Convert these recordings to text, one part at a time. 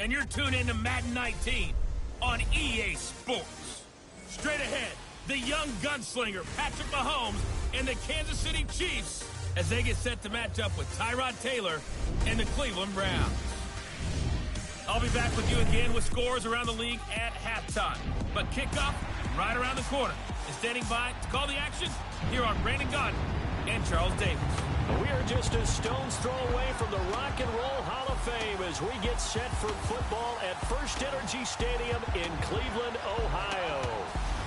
and you're tuned in to Madden 19 on EA Sports. Straight ahead, the young gunslinger Patrick Mahomes and the Kansas City Chiefs as they get set to match up with Tyrod Taylor and the Cleveland Browns. I'll be back with you again with scores around the league at halftime. But kickoff right around the corner. And standing by to call the action, here are Brandon Gaudin and Charles Davis. We are just a stone's throw away from the Rock and Roll Hall of Fame as we get set for football at First Energy Stadium in Cleveland, Ohio.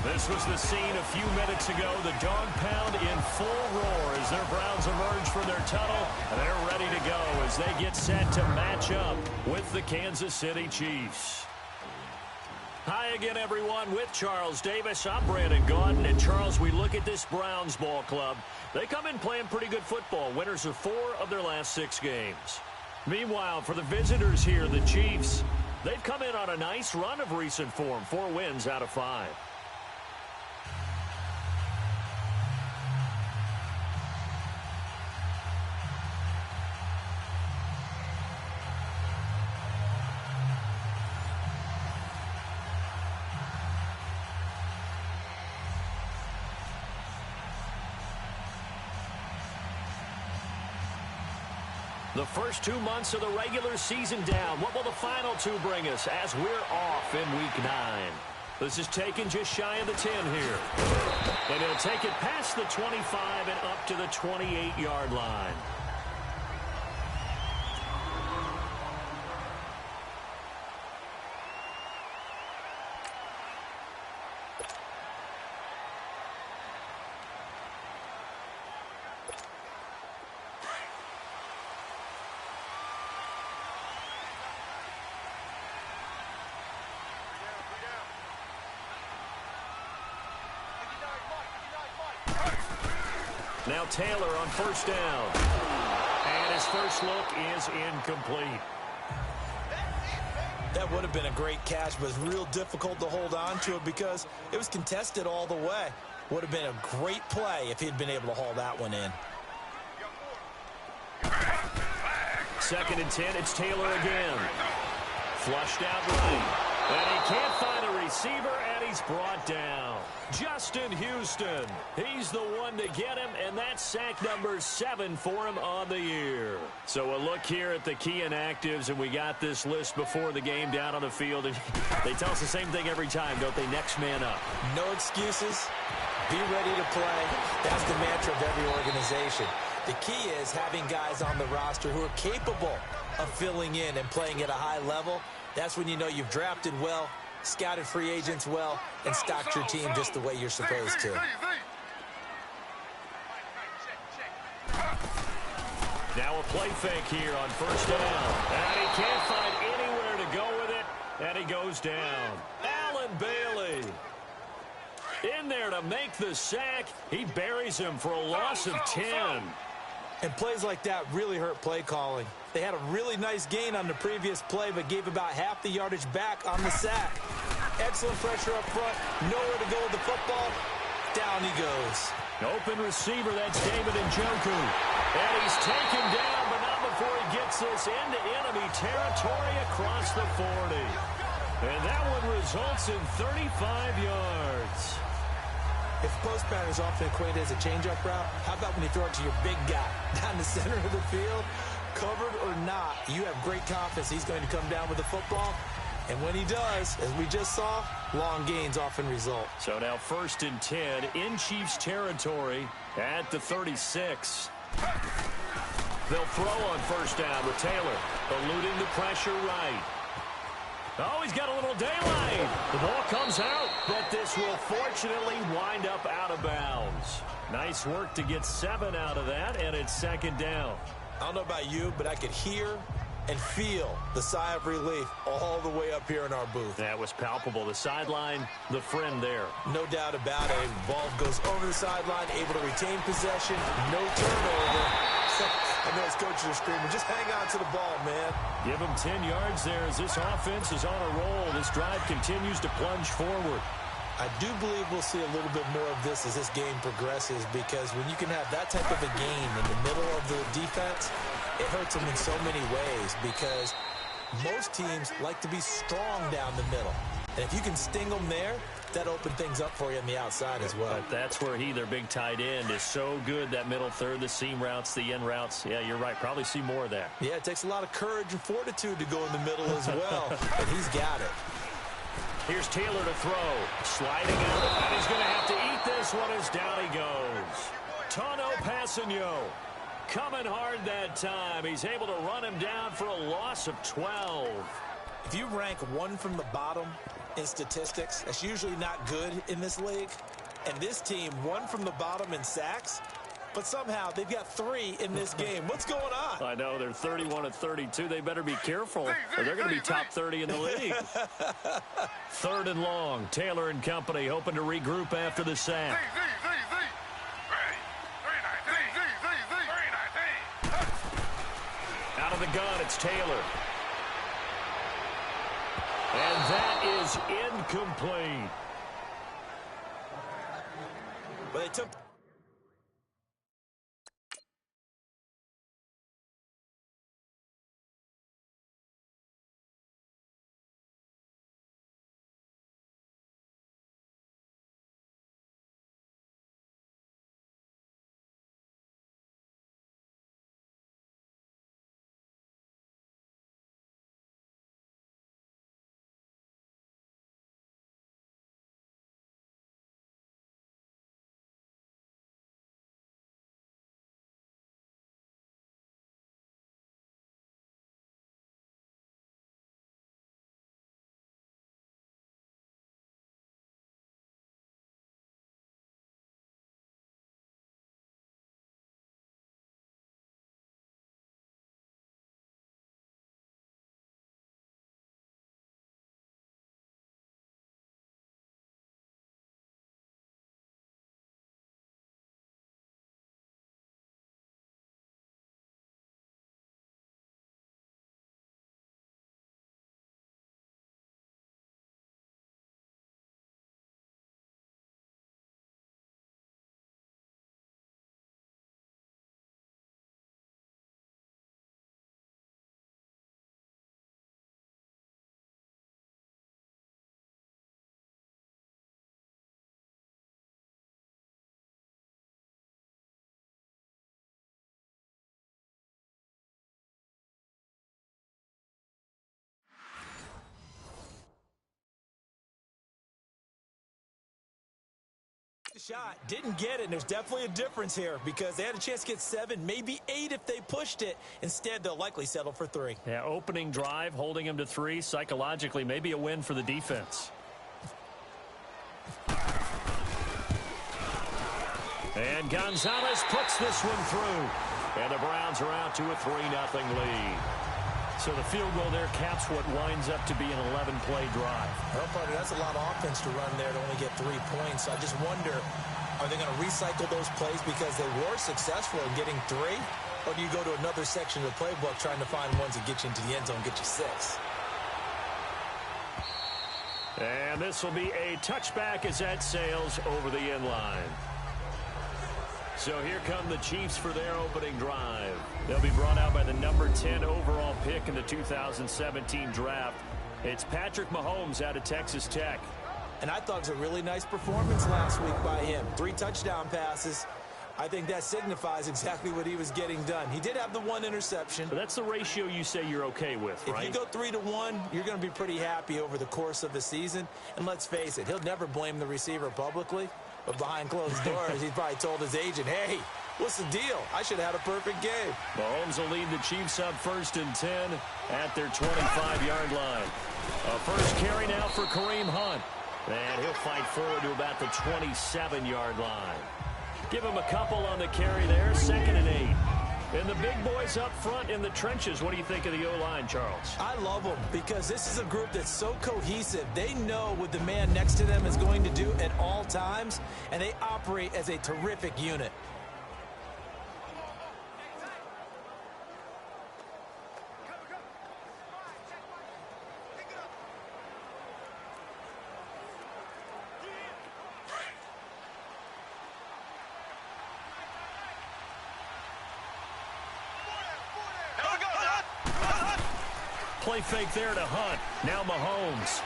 This was the scene a few minutes ago. The dog pound in full roar as their Browns emerge from their tunnel, and they're ready to go as they get set to match up with the Kansas City Chiefs. Hi again, everyone, with Charles Davis. I'm Brandon Gaudin. And, Charles, we look at this Browns ball club. They come in playing pretty good football. Winners of 4 of their last 6 games. Meanwhile, for the visitors here, the Chiefs, they've come in on a nice run of recent form. 4 wins out of 5. The first 2 months of the regular season down. What will the final 2 bring us as we're off in Week 9? This is taken just shy of the 10 here. And he'll take it past the 25 and up to the 28-yard line. Now Taylor on first down. And his first look is incomplete. That would have been a great catch, but it's real difficult to hold on to it because it was contested all the way. Would have been a great play if he'd been able to haul that one in. 2nd and 10, it's Taylor again. Flushed out right. And he can't find a receiver, and he's brought down. Justin Houston. He's the one to get him, and that's sack number 7 for him on the year. So a look here at the key inactives, and we got this list before the game down on the field. And they tell us the same thing every time, don't they? Next man up. No excuses. Be ready to play. That's the mantra of every organization. The key is having guys on the roster who are capable of filling in and playing at a high level. That's when you know you've drafted well, scouted free agents well, and stocked your team just the way you're supposed to. Now a play fake here on first down. And he can't find anywhere to go with it, and he goes down. Allen Bailey in there to make the sack. He buries him for a loss of 10. And plays like that really hurt play calling. They had a really nice gain on the previous play, but gave about half the yardage back on the sack. Excellent pressure up front. Nowhere to go with the football. Down he goes. Open receiver, that's David Njoku. And he's taken down, but not before he gets this into enemy territory across the 40. And that one results in 35 yards. If post pattern is often equated as a change-up route, how about when you throw it to your big guy down the center of the field? Covered or not, you have great confidence he's going to come down with the football. And when he does, as we just saw, long gains often result. So now 1st and 10 in Chiefs territory at the 36. They'll throw on first down with Taylor, eluding the pressure right. Oh, he's got a little daylight. The ball comes out, but this will fortunately wind up out of bounds. Nice work to get 7 out of that, and it's 2nd down. I don't know about you, but I could hear and feel the sigh of relief all the way up here in our booth. That was palpable. The sideline, the friend there. No doubt about it. Ball goes over the sideline, able to retain possession, no turnover. I know his coaches are screaming, just hang on to the ball, man. Give him 10 yards there as this offense is on a roll. This drive continues to plunge forward. I do believe we'll see a little bit more of this as this game progresses, because when you can have that type of a game in the middle of the defense, it hurts them in so many ways, because Most teams like to be strong down the middle. And if you can sting them there, that opens things up for you on the outside as well. But that's where their big tight end, is so good, that middle third, the seam routes, the in routes. Yeah, you're right. Probably see more of that. Yeah, it takes a lot of courage and fortitude to go in the middle as well. But he's got it. Here's Taylor to throw. Sliding out, and he's going to have to eat this one as down he goes. Tano Passanio coming hard that time. He's able to run him down for a loss of 12. If you rank one from the bottom in statistics, that's usually not good in this league. And this team, one from the bottom in sacks, but somehow they've got 3 in this game. What's going on? I know, they're 31 of 32. They better be careful, or they're going to be top 30 in the league. 3rd and long. Taylor and company hoping to regroup after the sack. Out of the gun, it's Taylor. And that is incomplete. Well, they took... shot, didn't get it, and there's definitely a difference here because they had a chance to get 7, maybe 8 if they pushed it. Instead, they'll likely settle for 3. Yeah, opening drive, holding him to 3, psychologically, maybe a win for the defense. And Gonzalez puts this one through. And the Browns are out to a 3-0 lead. So the field goal there caps what winds up to be an 11-play drive. Well, partner, that's a lot of offense to run there to only get 3 points. I just wonder, are they going to recycle those plays because they were successful in getting 3? Or do you go to another section of the playbook trying to find ones that get you into the end zone, get you 6? And this will be a touchback as that sails over the end line. So here come the Chiefs for their opening drive. They'll be brought out by the number 10 overall pick in the 2017 draft. It's Patrick Mahomes out of Texas Tech. And I thought it was a really nice performance last week by him. 3 touchdown passes. I think that signifies exactly what he was getting done. He did have the 1 interception. But that's the ratio you say you're okay with, right? If you go 3-1, you're going to be pretty happy over the course of the season. And let's face it, he'll never blame the receiver publicly. But behind closed doors, he's probably told his agent, hey, what's the deal? I should have had a perfect game. Mahomes will lead the Chiefs up 1st and 10 at their 25-yard line. A first carry now for Kareem Hunt. And he'll fight forward to about the 27-yard line. Give him a couple on the carry there, 2nd and 8. And the big boys up front in the trenches. What do you think of the O-line, Charles? I love them because this is a group that's so cohesive. They know what the man next to them is going to do at all times, and they operate as a terrific unit. play fake there to Hunt. Now Mahomes.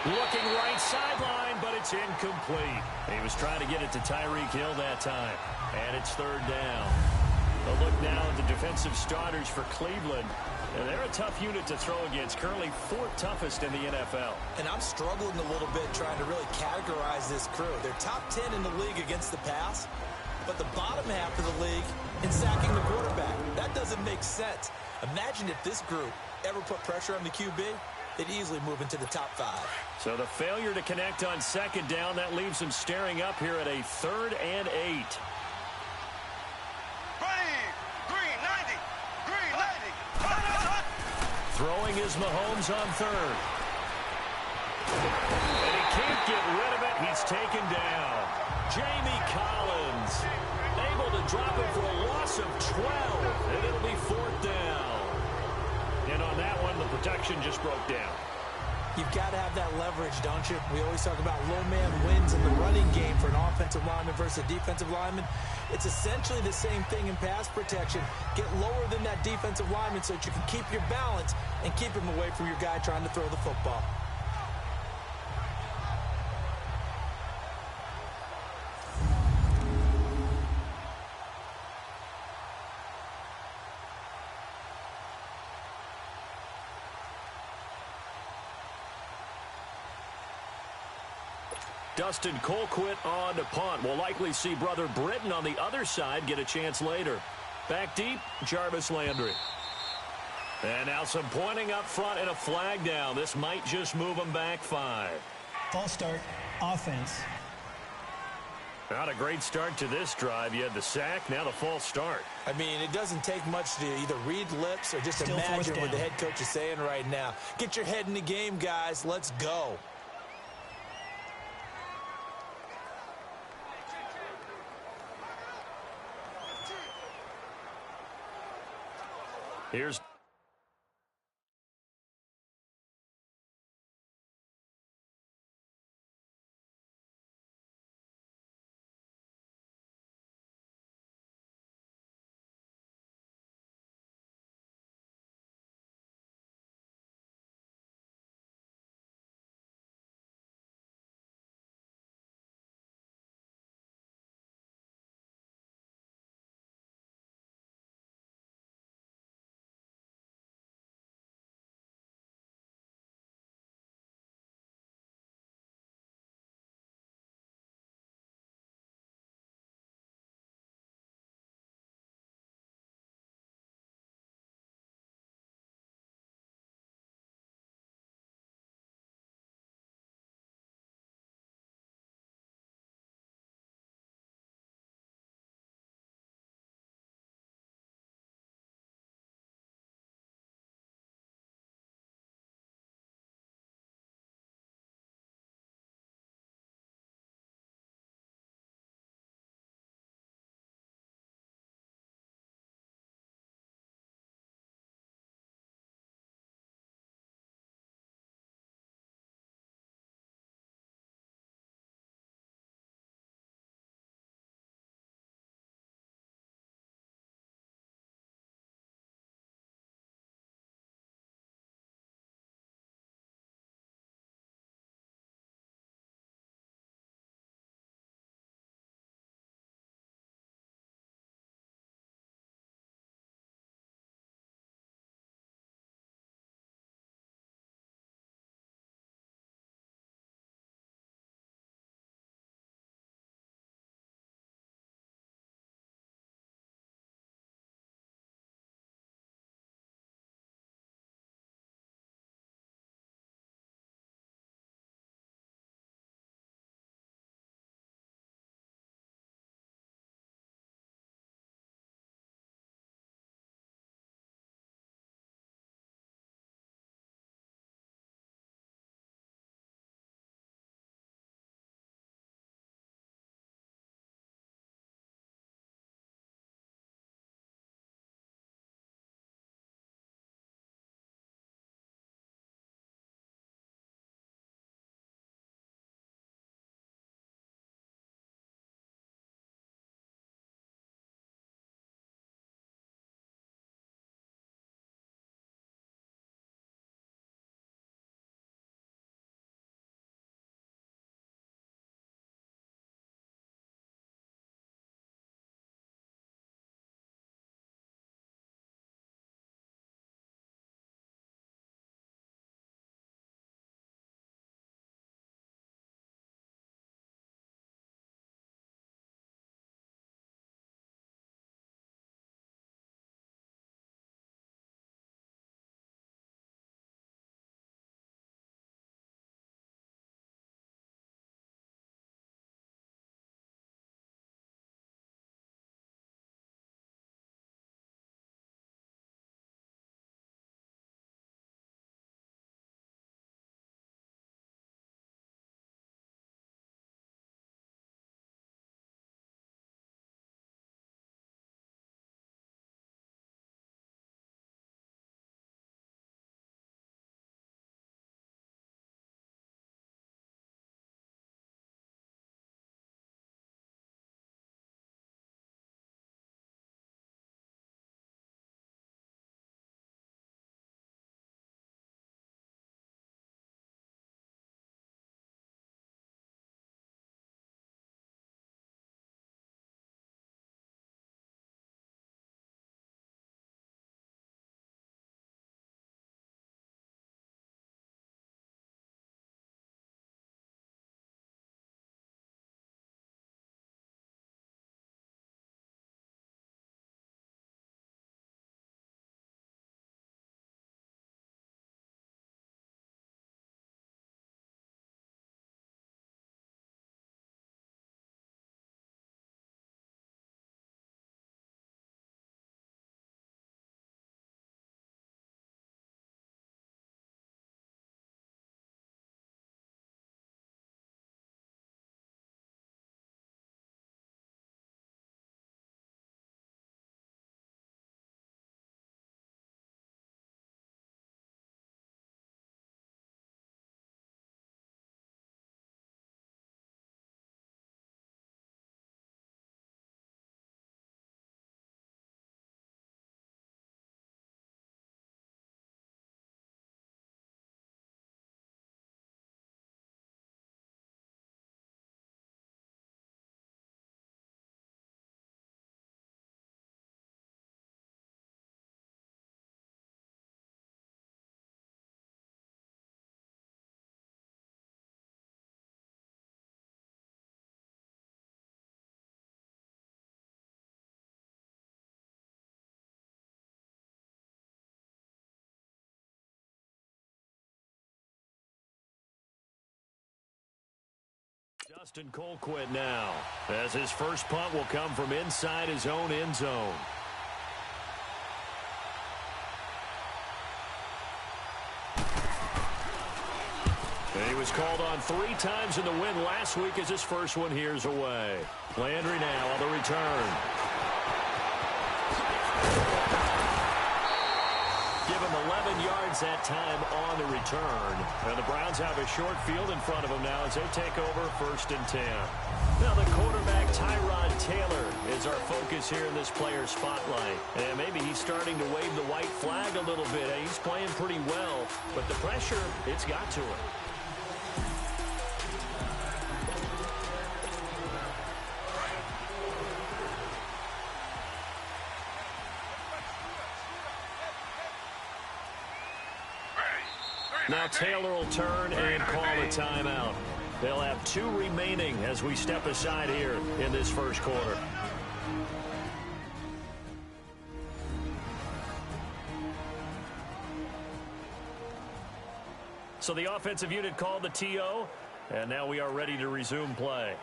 Looking right sideline, but it's incomplete. He was trying to get it to Tyreek Hill that time. And it's third down. A look now at the defensive starters for Cleveland. And they're a tough unit to throw against, currently fourth toughest in the NFL. And I'm struggling a little bit trying to really categorize this crew. They're top 10 in the league against the pass, but the bottom half of the league in sacking the quarterback. That doesn't make sense. Imagine if this group ever put pressure on the QB, they'd easily move into the top 5. So the failure to connect on second down, that leaves them staring up here at a 3rd and 8. Throwing is Mahomes on 3rd. And he can't get rid of it. He's taken down. Jamie Collins able to drop it for a loss of 12. And it'll be 4th down. And on that one, the protection just broke down. You've got to have that leverage, don't you? We always talk about low man wins in the running game for an offensive lineman versus a defensive lineman. It's essentially the same thing in pass protection. Get lower than that defensive lineman so that you can keep your balance and keep him away from your guy trying to throw the football. Dustin Colquitt on to punt. We'll likely see brother Britton on the other side get a chance later. Back deep, Jarvis Landry. And now some pointing up front and a flag down. This might just move them back 5. False start, offense. Not a great start to this drive. You had the sack, now the false start. I mean, it doesn't take much to either read lips or just Still imagine fourth what the down. head coach is saying right now. Get your head in the game, guys. Let's go. Here's Austin Colquitt now, as his first punt will come from inside his own end zone. And he was called on 3 times in the win last week as his first one here's away. Landry now on the return. Give him 11 yards that time on the return. And the Browns have a short field in front of them now as they take over 1st and 10. Now the quarterback, Tyrod Taylor, is our focus here in this player spotlight. And maybe he's starting to wave the white flag a little bit. He's playing pretty well, but the pressure, it's got to him. Now Taylor will turn and call a timeout. They'll have 2 remaining as we step aside here in this first quarter. So the offensive unit called the TO, and now we are ready to resume play.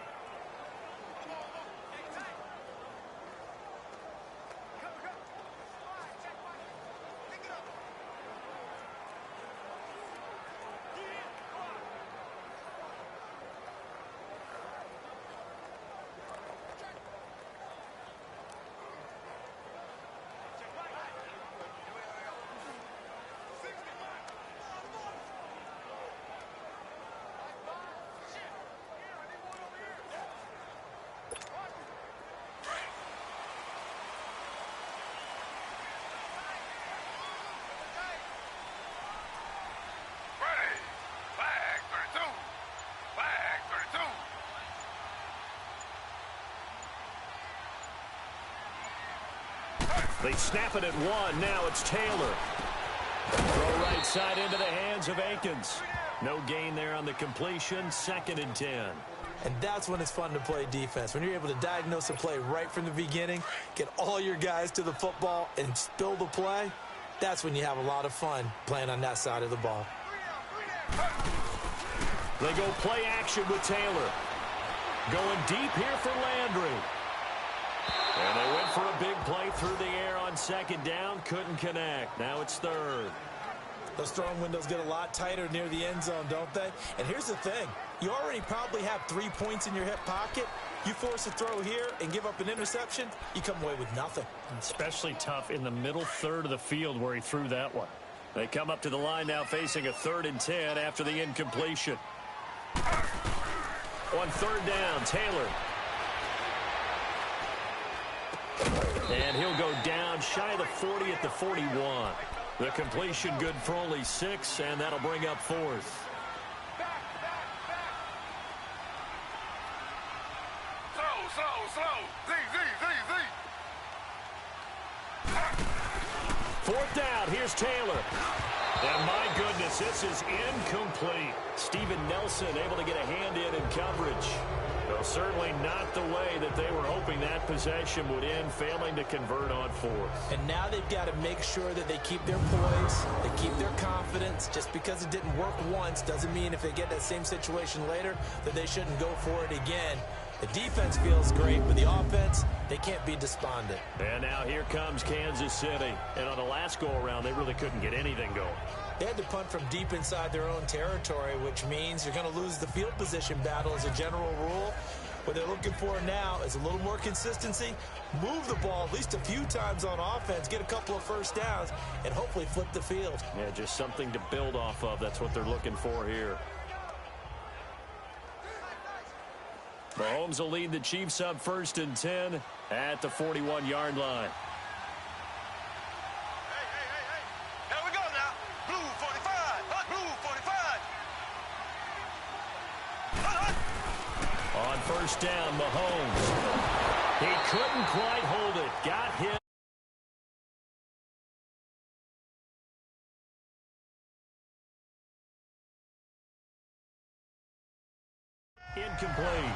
They snap it at 1. Now it's Taylor. Throw right side into the hands of Akins. No gain there on the completion. 2nd and 10. And that's when it's fun to play defense. When you're able to diagnose a play right from the beginning, get all your guys to the football, and spill the play, that's when you have a lot of fun playing on that side of the ball. They go play action with Taylor. Going deep here for Landry. And they went for a big play through the air on 2nd down. Couldn't connect. Now it's 3rd. Those throwing windows get a lot tighter near the end zone, don't they? And here's the thing. You already probably have 3 points in your hip pocket. You force a throw here and give up an interception, you come away with nothing. Especially tough in the middle 3rd of the field where he threw that one. They come up to the line now facing a 3rd and 10 after the incompletion. On 3rd down, Taylor. And he'll go down shy of the 40 at the 41. The completion good for only 6, and that'll bring up 4th. Slow. Z. 4th down. Here's Taylor. And my goodness, this is incomplete. Steven Nelson able to get a hand in coverage. Well, certainly not the way that they were hoping that possession would end, failing to convert on 4th. And now they've got to make sure that they keep their poise, they keep their confidence. Just because it didn't work once doesn't mean if they get that same situation later that they shouldn't go for it again. The defense feels great, but the offense, they can't be despondent. And now here comes Kansas City. And on the last go-around, they really couldn't get anything going. They had to punt from deep inside their own territory, which means you're going to lose the field position battle as a general rule. What they're looking for now is a little more consistency, move the ball at least a few times on offense, get a couple of 1st downs, and hopefully flip the field. Yeah, just something to build off of. That's what they're looking for here. Mahomes will lead the Chiefs up 1st and 10 at the 41-yard line. Here we go now. Blue 45. Blue 45. On 1st down, Mahomes. He couldn't quite hold it. Got hit. Incomplete.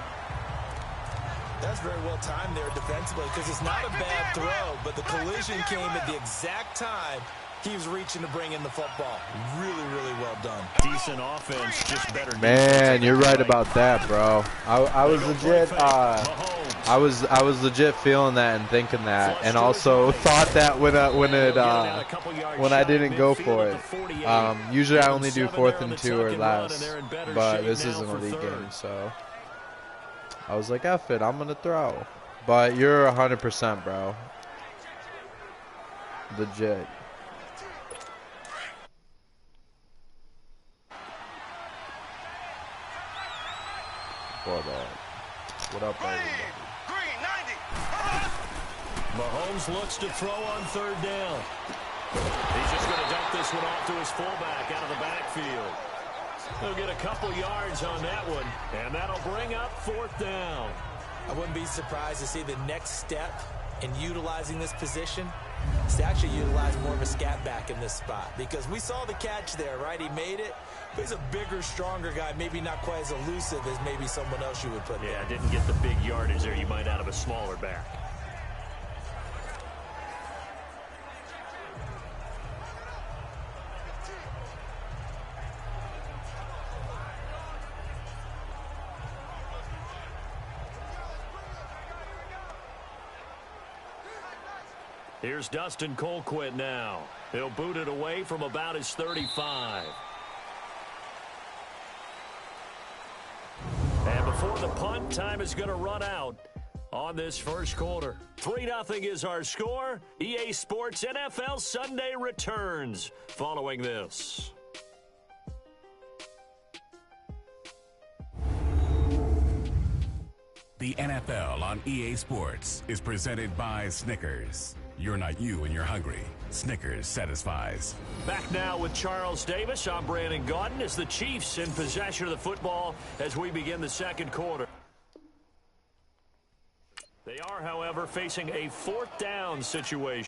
That's very well timed there defensively because it's not a bad throw, but the collision came at the exact time he was reaching to bring in the football. Really, really well done. Decent offense, just better. Man, you're right about that, bro. I was legit. I was legit feeling that and thinking that, and also thought that when I didn't go for it. Usually I only do 4th and 2 or less, but this isn't a league game, so I was like, F it, I'm gonna throw. But you're 100%, bro. Legit. What up, everybody? Mahomes looks to throw on 3rd down. He's just going to dump this one off to his fullback out of the backfield. He'll get a couple yards on that one, and that'll bring up 4th down. I wouldn't be surprised to see the next step in utilizing this position is to actually utilize more of a scat back in this spot, because we saw the catch there, right? He made it. But he's a bigger, stronger guy, maybe not quite as elusive as maybe someone else you would put there. Yeah, didn't get the big yardage there you might out of a smaller back. Here's Dustin Colquitt now. He'll boot it away from about his 35. And before the punt, time is going to run out on this first quarter. 3-0 is our score. EA Sports NFL Sunday returns following this. The NFL on EA Sports is presented by Snickers. You're not you when you're hungry. Snickers satisfies. Back now with Charles Davis. I'm Brandon Gaudin as the Chiefs in possession of the football as we begin the second quarter. They are, however, facing a 4th down situation.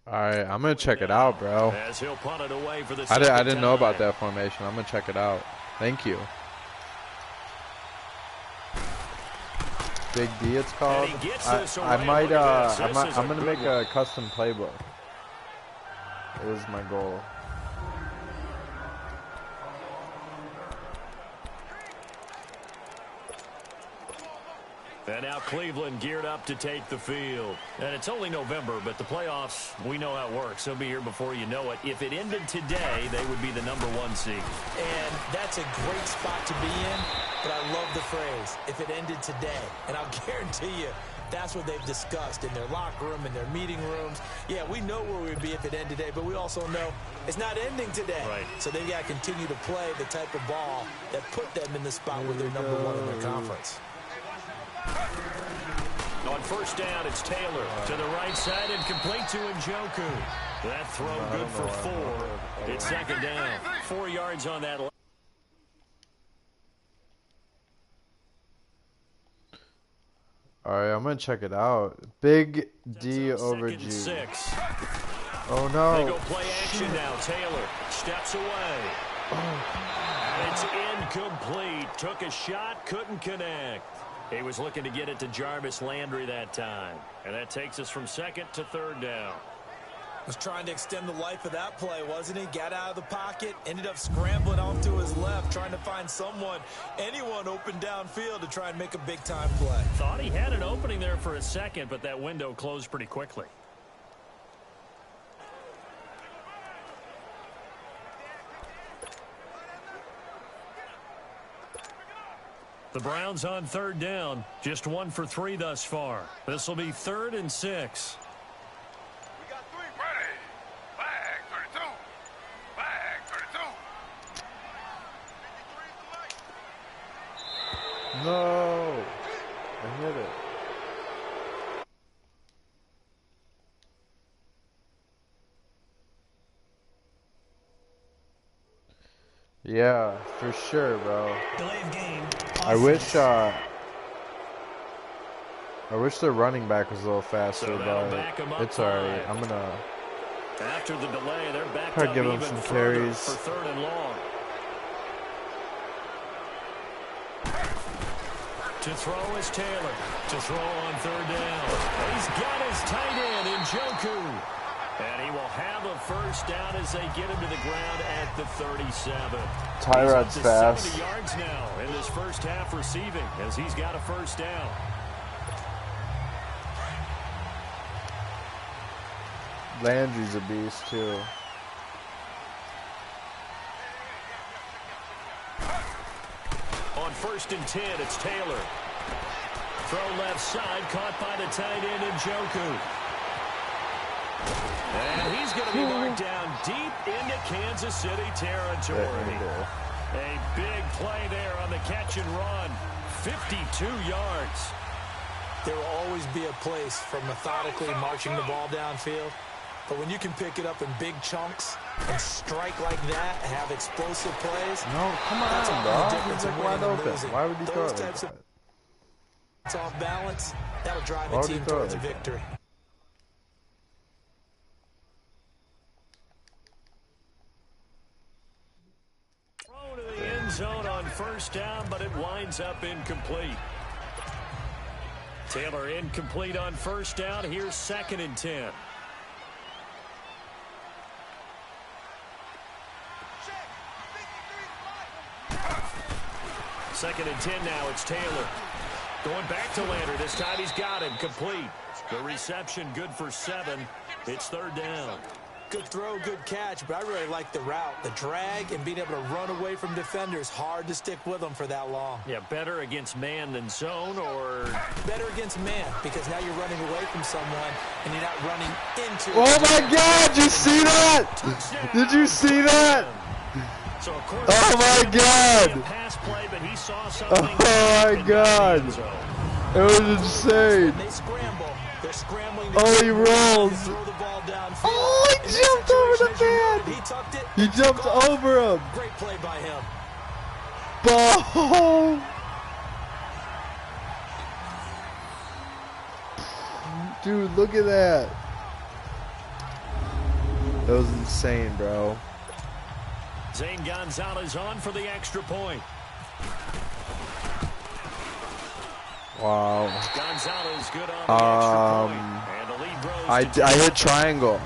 Alright, I'm going to check it out, bro. As he'll punt it away for the I didn't know about that formation. I'm going to check it out. Thank you. Big D, it's called. I'm going to make a custom playbook. It is my goal. And now Cleveland geared up to take the field. And it's only November, but the playoffs, we know how it works. They'll be here before you know it. If it ended today, they would be the #1 seed. And that's a great spot to be in, but I love the phrase, if it ended today. And I'll guarantee you, that's what they've discussed in their locker room, in their meeting rooms. Yeah, we know where we'd be if it ended today, but we also know it's not ending today. Right. So they've got to continue to play the type of ball that put them in the spot where they're #1 in their conference. On first down, it's Taylor to the right side and complete to Njoku. That throw good for 4. It's 2nd down. 4 yards on that. Alright, I'm going to check it out. Big D over G. 6. Oh, no. They go play action now. Taylor steps away. It's incomplete. Took a shot, couldn't connect. He was looking to get it to Jarvis Landry that time. And that takes us from 2nd to 3rd down. Was trying to extend the life of that play, wasn't he? Got out of the pocket, ended up scrambling off to his left, trying to find anyone open downfield to try and make a big-time play. Thought he had an opening there for a second, but that window closed pretty quickly. The Browns on 3rd down. Just 1 for 3 thus far. This will be 3rd and 6. We got 3 ready. Flag 32. Flag 32. No. I hit it. Yeah, for sure, bro. Delay of game. I wish the running back was a little faster, So but it's alright. I'm gonna After the delay, they're back try to up give him even some further carries. for 3rd and long. To throw is Taylor. To throw on third down. He's got his tight end in Njoku. And he will have a first down as they get him to the ground at the 37. Tyrod's fast. 70 yards now in this first half receiving as he's got a first down. Landry's a beast, too. On 1st and 10, it's Taylor. Throw left side, caught by the tight end in Njoku. And he's going to be marked down deep into Kansas City territory. A big play there on the catch and run. 52 yards. There will always be a place for methodically marching the ball downfield. But when you can pick it up in big chunks and strike like that, have explosive plays. No, come on, dog. He's like wide open. Why would he throw it like that? It's off balance. That'll drive a team towards a victory. Throw to the end zone on first down, but it winds up incomplete. Taylor incomplete on first down. Here's 2nd and 10. Second and 10 now. It's Taylor. Going back to Lander. This time he's got him. Complete. The reception good for 7. It's 3rd down. Good throw, good catch, but I really like the route. The drag and being able to run away from defenders. Hard to stick with them for that long. Yeah, better against man than zone, or? Better against man, because now you're running away from someone and you're not running into. Oh my God! Did you see that? Touchdown. Did you see that? So oh my God! Pass play, but he saw oh my God! It was insane. They scramble. They're scrambling. Oh, he rolls. Throw the ball downfield. Oh, he jumped over the man. He tucked it. He jumped over him. Great play by him. Ball. Dude, look at that. That was insane, bro. Zane Gonzalez on for the extra point. Wow. Gonzalez good on the extra point. And the lead grows I hit triangle.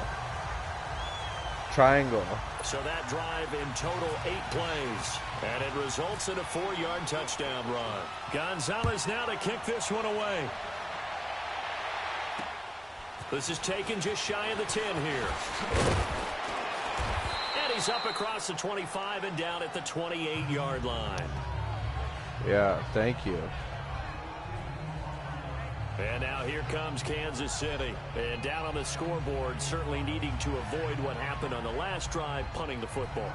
Triangle. So that drive in total 8 plays. And it results in a 4-yard touchdown run. Gonzalez now to kick this one away. This is taken just shy of the 10 here. And he's up across the 25 and down at the 28-yard line. Yeah, thank you. And now here comes Kansas City. And down on the scoreboard, certainly needing to avoid what happened on the last drive, punting the football.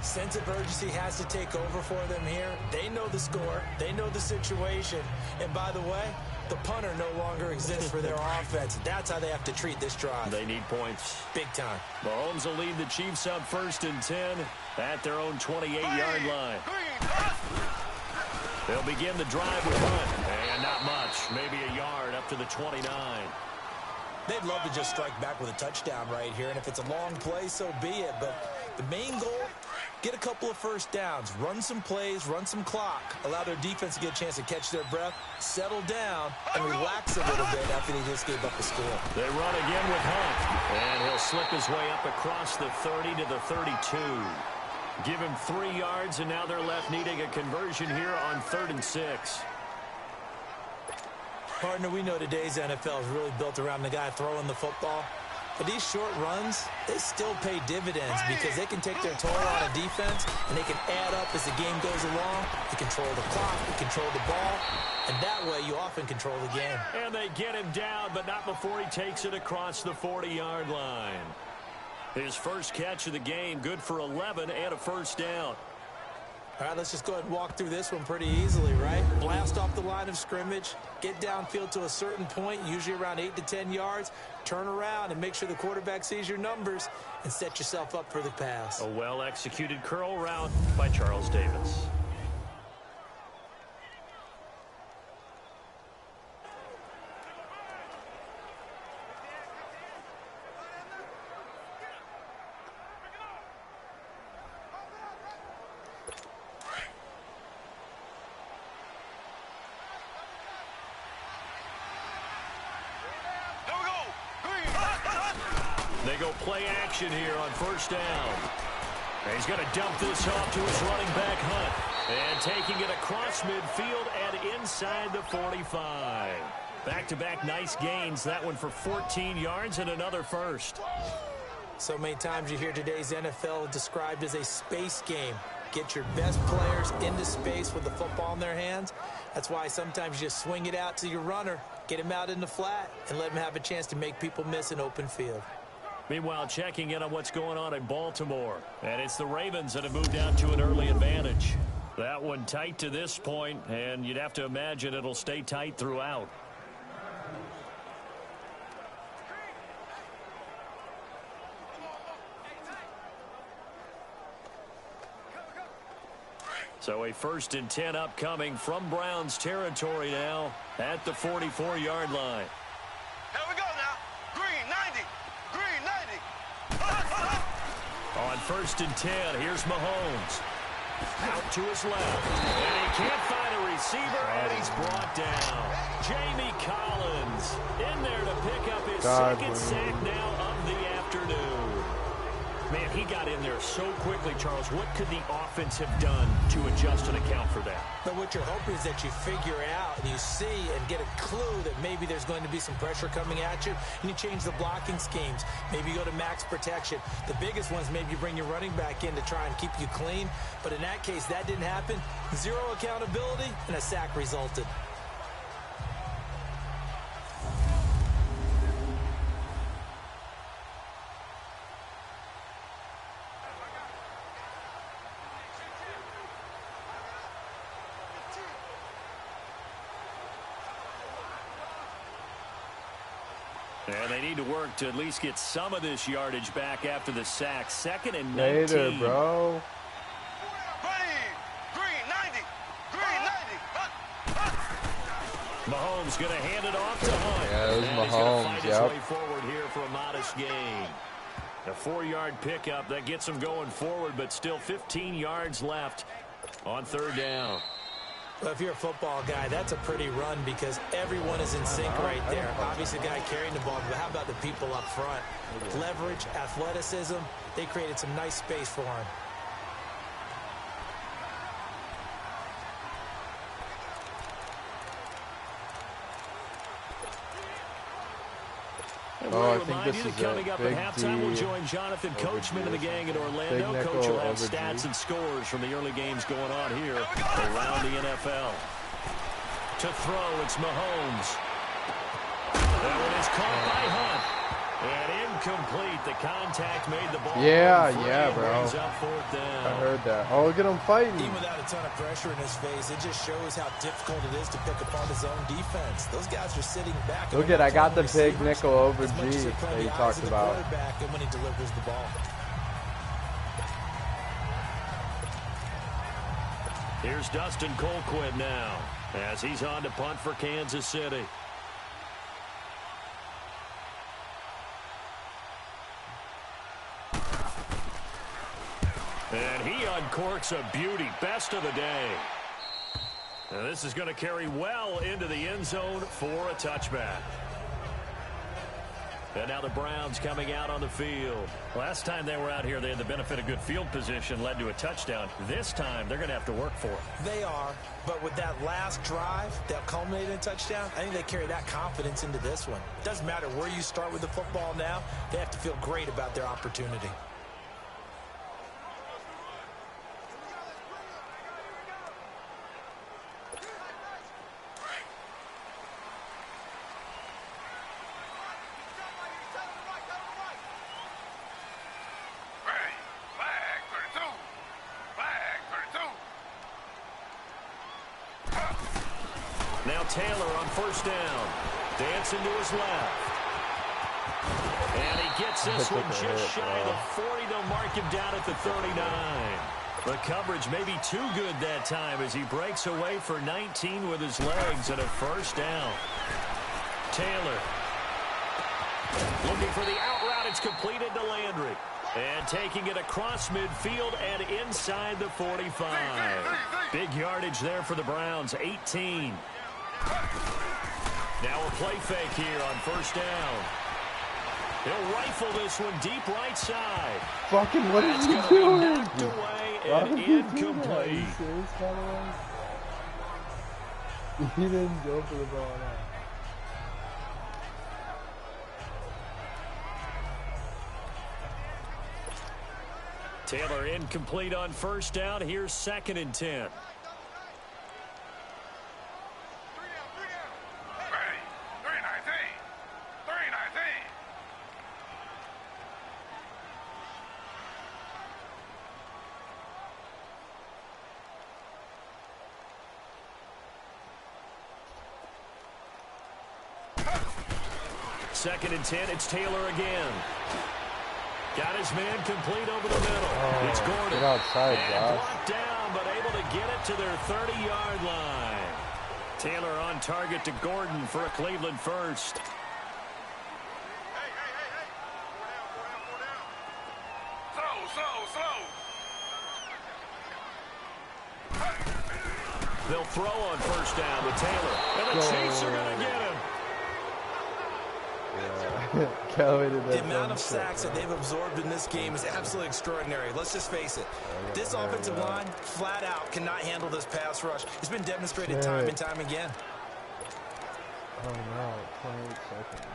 Sense of urgency has to take over for them here. They know the score. They know the situation. And by the way, the punter no longer exists for their offense. That's how they have to treat this drive. They need points. Big time. Mahomes will lead the Chiefs up 1st and 10 at their own 28-yard line. They'll begin the drive with one. And not much. Maybe a yard up to the 29. They'd love to just strike back with a touchdown right here. And if it's a long play, so be it. But the main goal, get a couple of first downs. Run some plays, run some clock. Allow their defense to get a chance to catch their breath, settle down, and relax a little bit after they just gave up the score. They run again with Hunt. And he'll slip his way up across the 30 to the 32. Give him 3 yards, and now they're left needing a conversion here on 3rd and 6. Partner, we know today's NFL is really built around the guy throwing the football. But these short runs, they still pay dividends because they can take their toll on a defense and they can add up as the game goes along. They control the clock, they control the ball, and that way you often control the game. And they get him down, but not before he takes it across the 40-yard line. His first catch of the game, good for 11 and a first down. All right, let's just go ahead and walk through this one pretty easily, right? Blast off the line of scrimmage, get downfield to a certain point, usually around 8 to 10 yards, turn around and make sure the quarterback sees your numbers and set yourself up for the pass. A well-executed curl route by Charles Davis. They go play action here on first down. And he's going to dump this off to his running back, Hunt. And taking it across midfield and inside the 45. Back-to-back nice gains. That one for 14 yards and another first. So many times you hear today's NFL described as a space game. Get your best players into space with the football in their hands. That's why sometimes you just swing it out to your runner, get him out in the flat, and let him have a chance to make people miss an open field. Meanwhile, checking in on what's going on in Baltimore. And it's the Ravens that have moved out to an early advantage. That one tight to this point, and you'd have to imagine it'll stay tight throughout. So a 1st and 10 upcoming from Browns territory now at the 44-yard line. Here we go now. Green 90. Green 90. On 1st and 10, here's Mahomes. Out to his left. And he can't find a receiver, and he's brought down. Jamie Collins in there to pick up his second sack now of the afternoon. Man, he got in there so quickly, Charles. What could the offense have done to adjust and account for that? But what you're hoping is that you figure out and you see and get a clue that maybe there's going to be some pressure coming at you, and you change the blocking schemes. Maybe you go to max protection. The biggest ones, maybe you bring your running back in to try and keep you clean. But in that case, that didn't happen. Zero accountability, and a sack resulted. And they need to work to at least get some of this yardage back after the sack. 2nd and 19. Later, bro. Green 90. Green 90. Mahomes going to hand it off to Hunt. Yeah, it was and Mahomes, he's going to fight his way forward here for a modest gain. A 4-yard pickup that gets him going forward, but still 15 yards left on 3rd down. Well, if you're a football guy, that's a pretty run because everyone is in sync right there. Obviously, the guy carrying the ball, but how about the people up front? Leverage, athleticism, they created some nice space for him. Oh, I think this is coming up big at halftime. We'll D join Jonathan Coachman and the gang in Orlando. Big Coach will have nickel stats over and scores from the early games going on here around the NFL. To throw, it's Mahomes. That one is caught by Hunt. And incomplete. The contact made the ball. Yeah, bro. Up 4th down. I heard that. Oh, look at him fighting. Even without a ton of pressure in his face, it just shows how difficult it is to pick apart his own defense. Those guys are sitting back. Look at, I got the big nickel over G that he talked about. And when he delivers the ball. Here's Dustin Colquitt now as he's on to punt for Kansas City. And he uncorks a beauty. Best of the day. And this is going to carry well into the end zone for a touchback. And now the Browns coming out on the field. Last time they were out here, they had the benefit of good field position, led to a touchdown. This time, they're going to have to work for it. They are, but with that last drive that culminated in a touchdown, I think they carry that confidence into this one. Doesn't matter where you start with the football now, they have to feel great about their opportunity. Taylor on 1st down. Dancing to his left. And he gets this one just shy of the 40. They'll mark him down at the 39. The coverage may be too good that time as he breaks away for 19 with his legs and a 1st down. Taylor looking for the out route. It's completed to Landry. And taking it across midfield and inside the 45. Big yardage there for the Browns, 18. Now a play fake here on 1st down. He'll rifle this one deep right side. Fucking what is he That's doing? going to be knocked away and incomplete. He didn't go for the ball now. Taylor incomplete on first down. Here's 2nd and 10. Second and 10, it's Taylor again. Got his man complete over the middle. It's Gordon. Get outside, and brought down, but able to get it to their 30-yard line. Taylor on target to Gordon for a Cleveland first. They'll throw on first down with Taylor. And the Chiefs are going to get him. The amount of sacks that they've absorbed in this game is absolutely extraordinary. Let's just face it. This offensive line, flat out, cannot handle this pass rush. It's been demonstrated time and time again. Oh no, 28 seconds.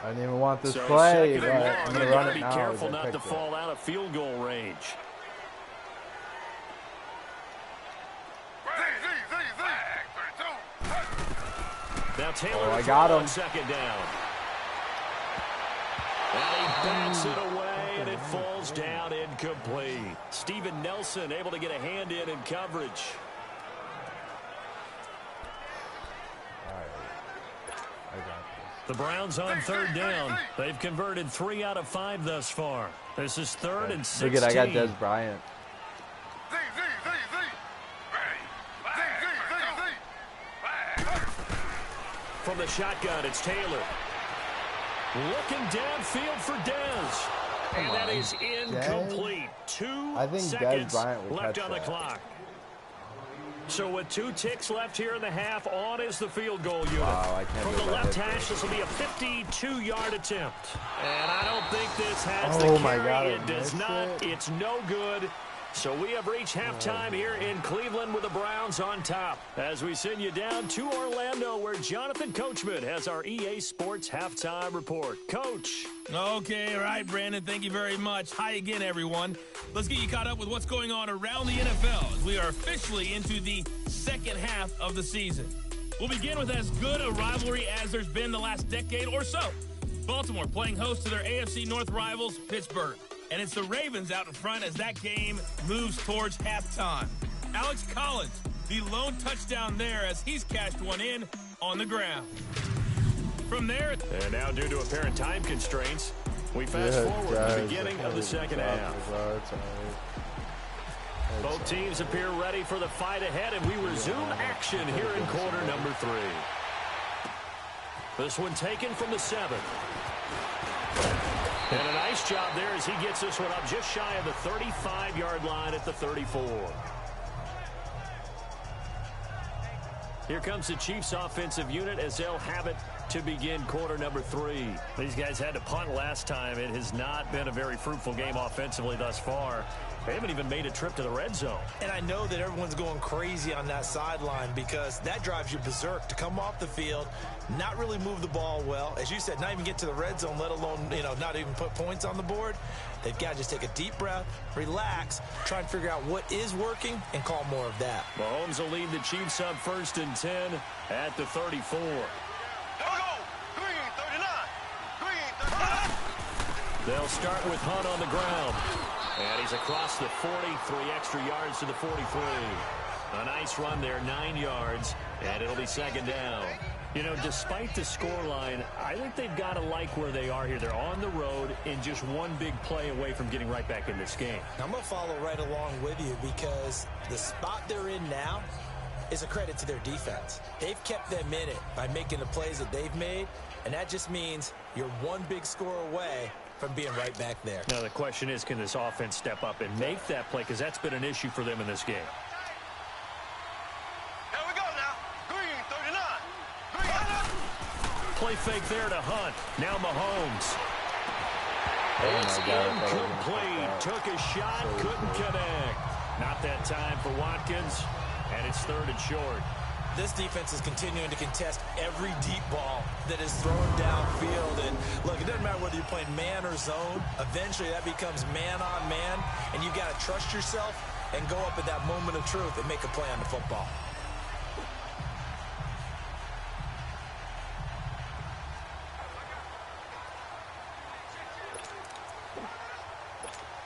I didn't even want this play, but I'm going to run it now. Be careful not to fall out of field goal range. Now Taylor I got him. Second down. And he backs it away, and it falls down incomplete. Steven Nelson able to get a hand in coverage. All right. I got this. The Browns on third down. They've converted 3 out of 5 thus far. This is 3rd and 16. Look at, I got Des Bryant. From the shotgun, it's Taylor. Looking downfield for Dez. And that is incomplete. 2 seconds left on the clock. So with 2 ticks left here in the half, on is the field goal unit. Wow, I can't From the left hash, this will be a 52-yard attempt. And I don't think this has the carry. It does not. It's no good. So we have reached halftime here in Cleveland with the Browns on top. As we send you down to Orlando, where Jonathan Coachman has our EA Sports halftime report. Coach. Okay, all right, Brandon. Thank you very much. Hi again, everyone. Let's get you caught up with what's going on around the NFL as we are officially into the second half of the season. We'll begin with as good a rivalry as there's been the last decade or so. Baltimore playing host to their AFC North rivals, Pittsburgh. And it's the Ravens out in front as that game moves towards halftime. Alex Collins, the lone touchdown there as he's cashed one in on the ground. From there... And now due to apparent time constraints, we fast forward to the beginning of the second half. Both teams appear ready for the fight ahead, and we resume action here in quarter number 3. This one taken from the 7th. And a nice job there as he gets this one up just shy of the 35-yard line at the 34. Here comes the Chiefs offensive unit as they'll have it to begin quarter number 3. These guys had to punt last time. It has not been a very fruitful game offensively thus far. They haven't even made a trip to the red zone. And I know that everyone's going crazy on that sideline because that drives you berserk to come off the field, not really move the ball well. As you said, not even get to the red zone, let alone, not even put points on the board. They've got to just take a deep breath, relax, try and figure out what is working, and call more of that. Mahomes will lead the Chiefs up 1st and 10 at the 34. They'll start with Hunt on the ground. And he's across the 40, 3 extra yards to the 43. A nice run there, 9 yards, and it'll be 2nd down. Despite the scoreline, I think they've got to like where they are here. They're on the road and just one big play away from getting right back in this game. I'm going to follow right along with you because the spot they're in now is a credit to their defense. They've kept them in it by making the plays that they've made, and that just means you're one big score away from being right back there. Now the question is, can this offense step up and make that play? Because that's been an issue for them in this game. Here we go now. Green, 39. play fake there to Hunt. Now Mahomes. It's incomplete. Took a shot, couldn't connect. Not that time for Watkins, and it's 3rd and short. This defense is continuing to contest every deep ball that is thrown downfield. And look, it doesn't matter whether you're playing man or zone. Eventually, that becomes man on man, and you've got to trust yourself and go up at that moment of truth and make a play on the football.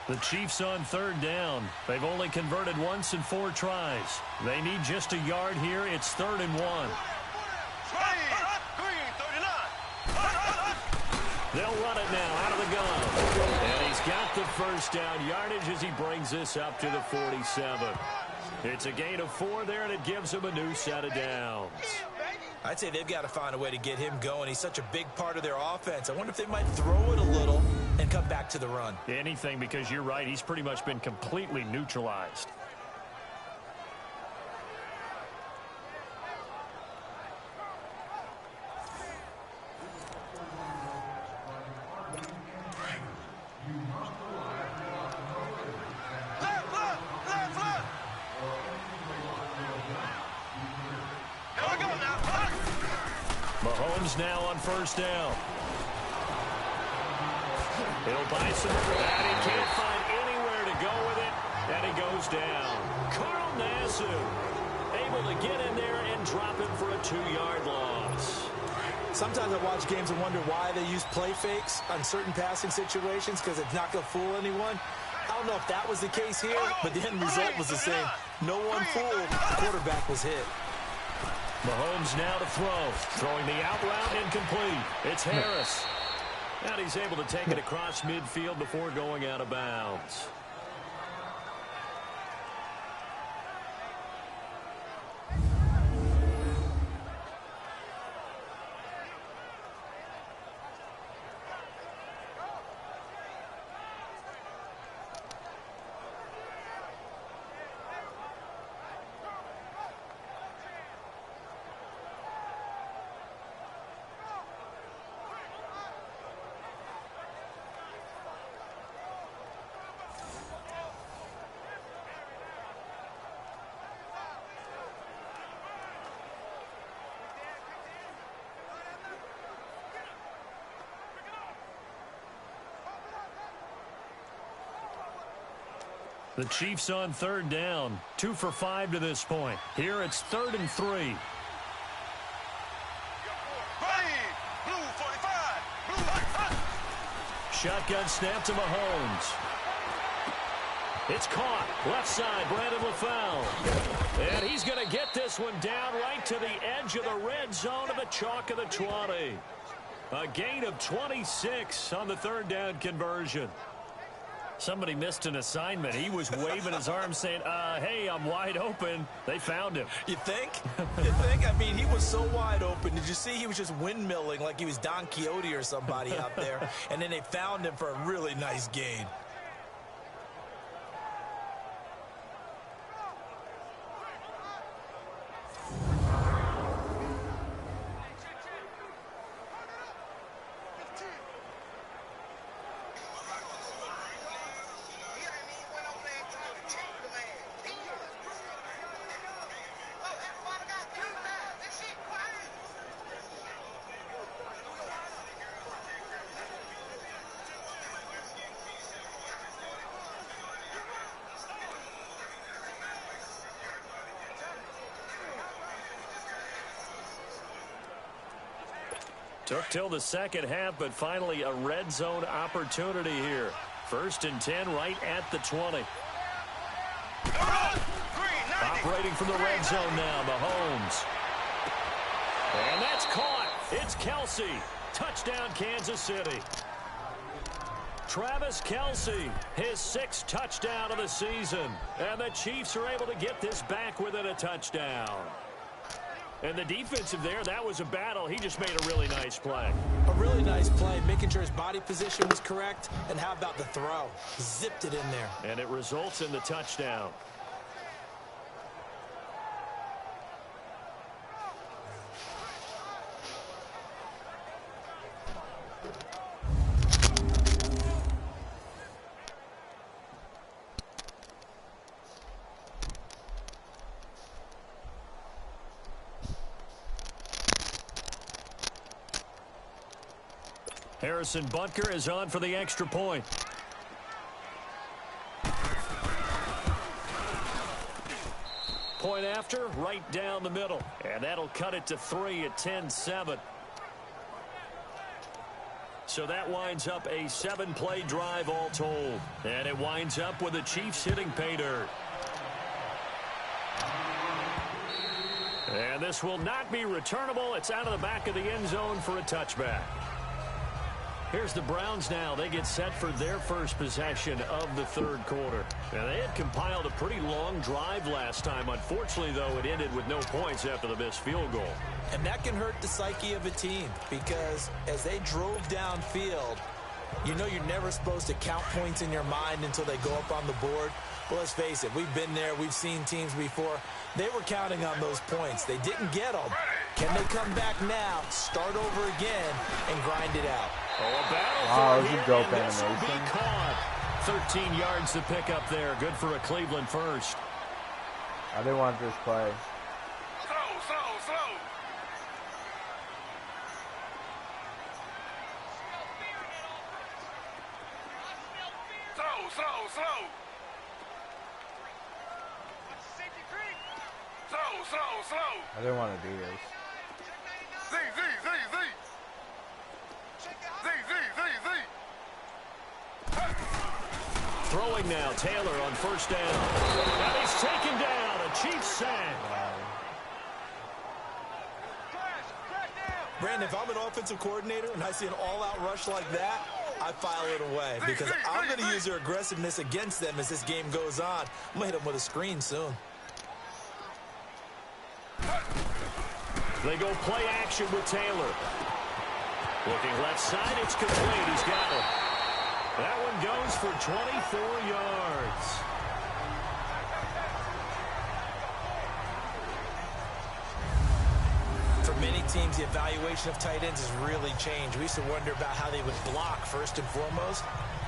The Chiefs on 3rd down. They've only converted once in 4 tries. They need just a yard here. It's 3rd and 1. They'll run it now out of the gun. And he's got the first down yardage as he brings this up to the 47. It's a gain of 4 there, and it gives him a new set of downs. I'd say they've got to find a way to get him going. He's such a big part of their offense. I wonder if they might throw it a little and come back to the run. Anything, because you're right. He's pretty much been completely neutralized. Mahomes now on 1st down. He'll buy some ground. He can't find anywhere to go with it, and he goes down. Carl Nassib able to get in there and drop him for a 2-yard loss. Sometimes I watch games and wonder why they use play fakes on certain passing situations, because it's not going to fool anyone. I don't know if that was the case here, but the end result was the same. No one fooled. The quarterback was hit. Mahomes now to throw. Throwing the out route incomplete. It's Harris. And he's able to take it across midfield before going out of bounds. The Chiefs on 3rd down. 2 for 5 to this point. Here it's 3rd and 3. Shotgun snap to Mahomes. It's caught. Left side, Brandon LaFell. And he's going to get this one down right to the edge of the red zone of the chalk of the 20. A gain of 26 on the 3rd down conversion. Somebody missed an assignment. He was waving his arms saying, hey, I'm wide open. They found him. You think? You think? I mean, he was so wide open. Did you see he was just windmilling like he was Don Quixote or somebody out there? And then they found him for a really nice gain. Took till the second half, but finally a red zone opportunity here. 1st and 10 right at the 20. Operating from the red zone now, Mahomes. And that's caught. It's Kelsey. Touchdown, Kansas City. Travis Kelsey, his 6th touchdown of the season. And the Chiefs are able to get this back within a touchdown. And the defensive there, that was a battle. He just made a really nice play. A really nice play, making sure his body position was correct. And how about the throw? Zipped it in there. And it results in the touchdown. Harrison Butker is on for the extra point. Point after, right down the middle. And that'll cut it to 3 at 10-7. So that winds up a 7-play drive all told. And it winds up with the Chiefs hitting pay dirt. And this will not be returnable. It's out of the back of the end zone for a touchback. Here's the Browns now. They get set for their first possession of the third quarter. Now, they had compiled a pretty long drive last time. Unfortunately, though, it ended with no points after the missed field goal. And that can hurt the psyche of a team because as they drove downfield, you know you're never supposed to count points in your mind until they go up on the board. Well, let's face it, we've been there. We've seen teams before. They were counting on those points. They didn't get them. Can they come back now, start over again, and grind it out? Oh, a battle wow, for this is it, dope and this will be animation. caught. 13 yards to pick up there. Good for a Cleveland first. I didn't want this play. Slow. Slow. I didn't want to do this. Z. Throwing now, Taylor on first down. And he's taken down. A Chiefs sack. Brandon, if I'm an offensive coordinator and I see an all-out rush like that, I file it away because I'm going to use their aggressiveness against them as this game goes on. I'm going to hit them with a screen soon. They go play action with Taylor. Looking left side, it's complete. He's got it. That one goes for 24 yards. For many teams, the evaluation of tight ends has really changed. We used to wonder about how they would block first and foremost.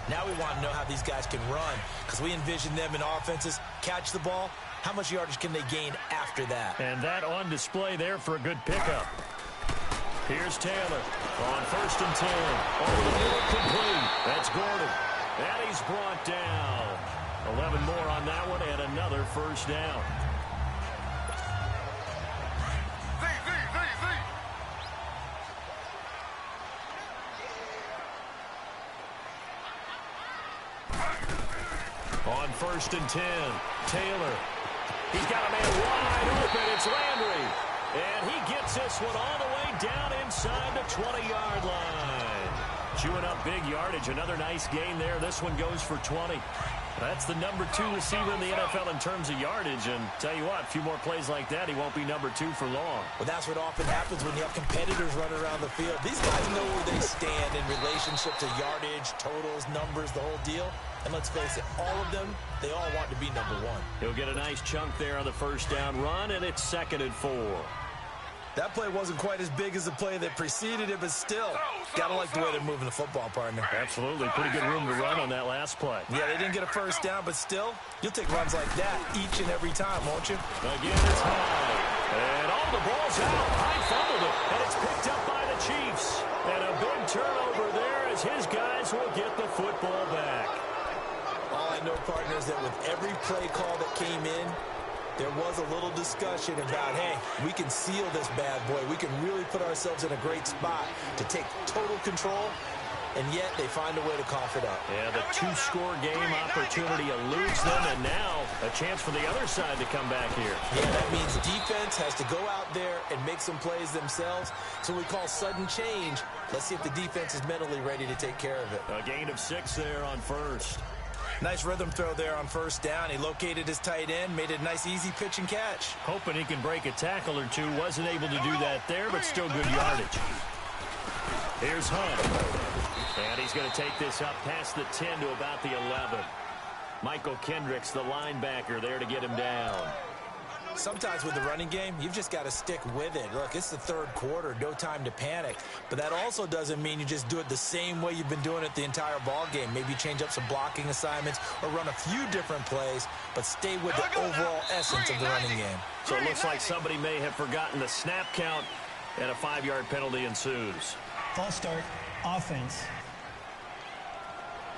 Now we want to know how these guys can run because we envision them in offenses, catch the ball. How much yardage can they gain after that? And that on display there for a good pickup. Here's Taylor on first and 10. Over the middle, complete. That's Gordon. And he's brought down. 11 more on that one and another first down. On first and 10, Taylor. He's got a man wide open. It's Landry. And he gets this one all the way down inside the 20-yard line. Chewing up big yardage. Another nice gain there. This one goes for 20. That's the number 2 receiver in the NFL in terms of yardage. And tell you what, a few more plays like that, he won't be number 2 for long. Well, that's what often happens when you have competitors running around the field. These guys know where they stand in relationship to yardage, totals, numbers, the whole deal. And let's face it, all of them, they all want to be number 1. He'll get a nice chunk there on the first down run, and it's 2nd and 4. That play wasn't quite as big as the play that preceded it, but still, gotta like the way they're moving the football, partner. Absolutely. Pretty good room to run on that last play. Yeah, they didn't get a first down, but still, you'll take runs like that each and every time, won't you? Again, it's high. And all the ball's out. Hyde fumbled it, and it's picked up by the Chiefs. And a big turnover there as his guys will get the football back. All I know, partner, is that with every play call that came in, there was a little discussion about, hey, we can seal this bad boy. We can really put ourselves in a great spot to take total control, and yet they find a way to cough it up. Yeah, the 2-score game opportunity eludes them, and now a chance for the other side to come back here. Yeah, that means defense has to go out there and make some plays themselves. So we call sudden change. Let's see if the defense is mentally ready to take care of it. A gain of 6 there on first. Nice rhythm throw there on first down. He located his tight end, made it a nice, easy pitch and catch. Hoping he can break a tackle or two. Wasn't able to do that there, but still good yardage. Here's Hunt. And he's going to take this up past the 10 to about the 11. Michael Kendricks, the linebacker, there to get him down. Sometimes with the running game, you've just got to stick with it. Look, it's the third quarter, no time to panic. But that also doesn't mean you just do it the same way you've been doing it the entire ball game. Maybe change up some blocking assignments or run a few different plays, but stay with the overall essence of the running game. So it looks like somebody may have forgotten the snap count, and a 5-yard penalty ensues. False start, offense.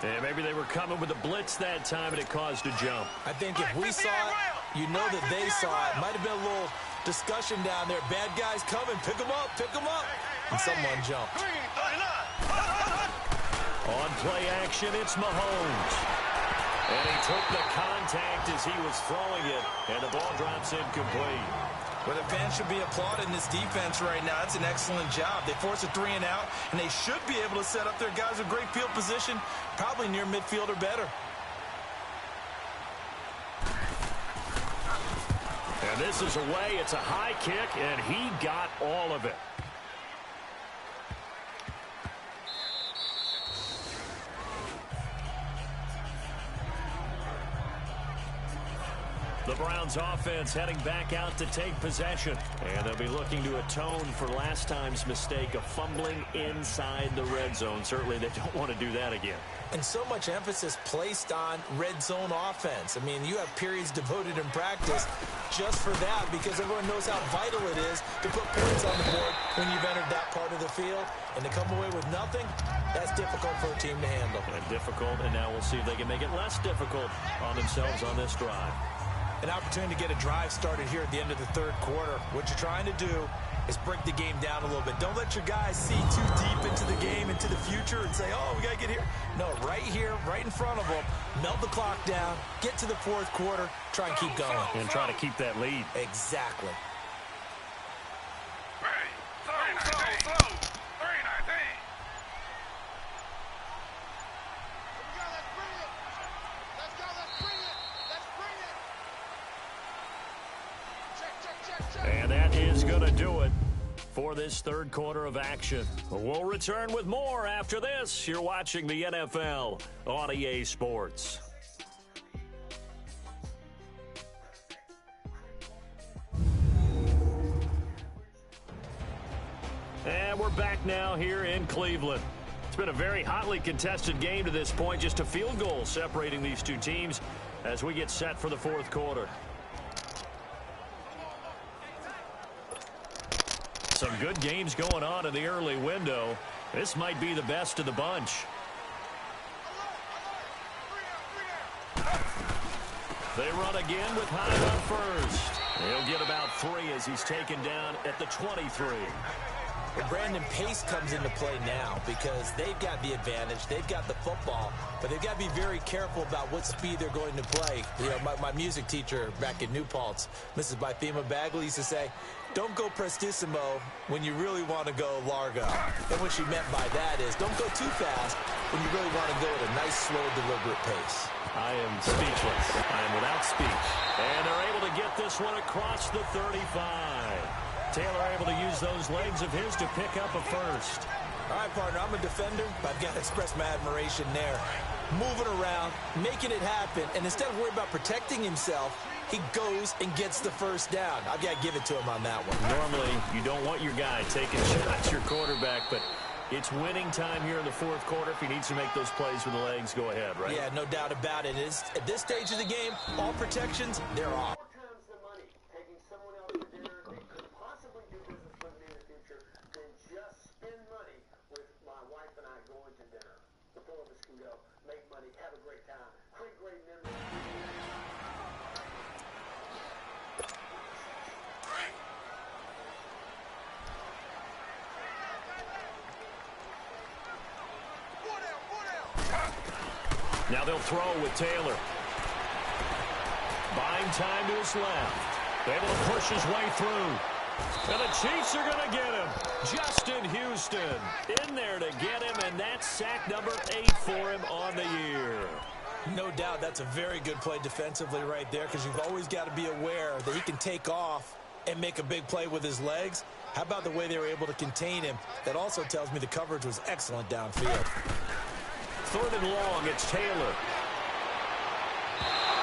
And maybe they were coming with a blitz that time, and it caused a jump. I think if we saw it, you know that they saw it. Might have been a little discussion down there. Bad guys coming. Pick them up. Pick them up. And someone jumped. On play action, it's Mahomes. And he took the contact as he was throwing it, and the ball drops incomplete. Well, the fans should be applauding this defense right now. It's an excellent job. They force a 3 and out, and they should be able to set up their guys with great field position, probably near midfield or better. And this is away. It's a high kick, and he got all of it. The Browns offense heading back out to take possession. And they'll be looking to atone for last time's mistake of fumbling inside the red zone. Certainly they don't want to do that again. And so much emphasis placed on red zone offense. I mean, you have periods devoted in practice just for that because everyone knows how vital it is to put points on the board when you've entered that part of the field. And to come away with nothing, that's difficult for a team to handle. And difficult, and now we'll see if they can make it less difficult on themselves on this drive. An opportunity to get a drive started here at the end of the third quarter. What you're trying to do is break the game down a little bit. Don't let your guys see too deep into the game, into the future, and say, oh, we got to get here. No, right here, right in front of them, melt the clock down, get to the fourth quarter, try and keep going. And try to keep that lead. Exactly. And that is going to do it for this third quarter of action. We'll return with more after this. You're watching the NFL on EA Sports. And we're back now here in Cleveland. It's been a very hotly contested game to this point. Just a field goal separating these two teams as we get set for the fourth quarter. Some good games going on in the early window. This might be the best of the bunch. They run again with Hyde on first. He'll get about 3 as he's taken down at the 23. Well, Brandon, pace comes into play now because they've got the advantage. They've got the football, but they've got to be very careful about what speed they're going to play. You know, my music teacher back in New Paltz, Mrs. Bythema Bagley, used to say, don't go prestissimo when you really want to go largo. And what she meant by that is don't go too fast when you really want to go at a nice, slow, deliberate pace. I am speechless. I am without speech. And they're able to get this one across the 35. Taylor able to use those legs of his to pick up a first. All right, partner, I'm a defender, but I've got to express my admiration there. Moving around, making it happen, and instead of worrying about protecting himself, he goes and gets the first down. I've got to give it to him on that one. Normally, you don't want your guy taking shots, your quarterback, but it's winning time here in the fourth quarter. If he needs to make those plays with the legs, go ahead, right? Yeah, no doubt about it. At this stage of the game, all protections, they're off. Now they'll throw with Taylor. Buying time to his left. Able to push his way through. And the Chiefs are going to get him. Justin Houston in there to get him, and that's sack number 8 for him on the year. No doubt that's a very good play defensively right there because you've always got to be aware that he can take off and make a big play with his legs. How about the way they were able to contain him? That also tells me the coverage was excellent downfield. Third and long, it's Taylor.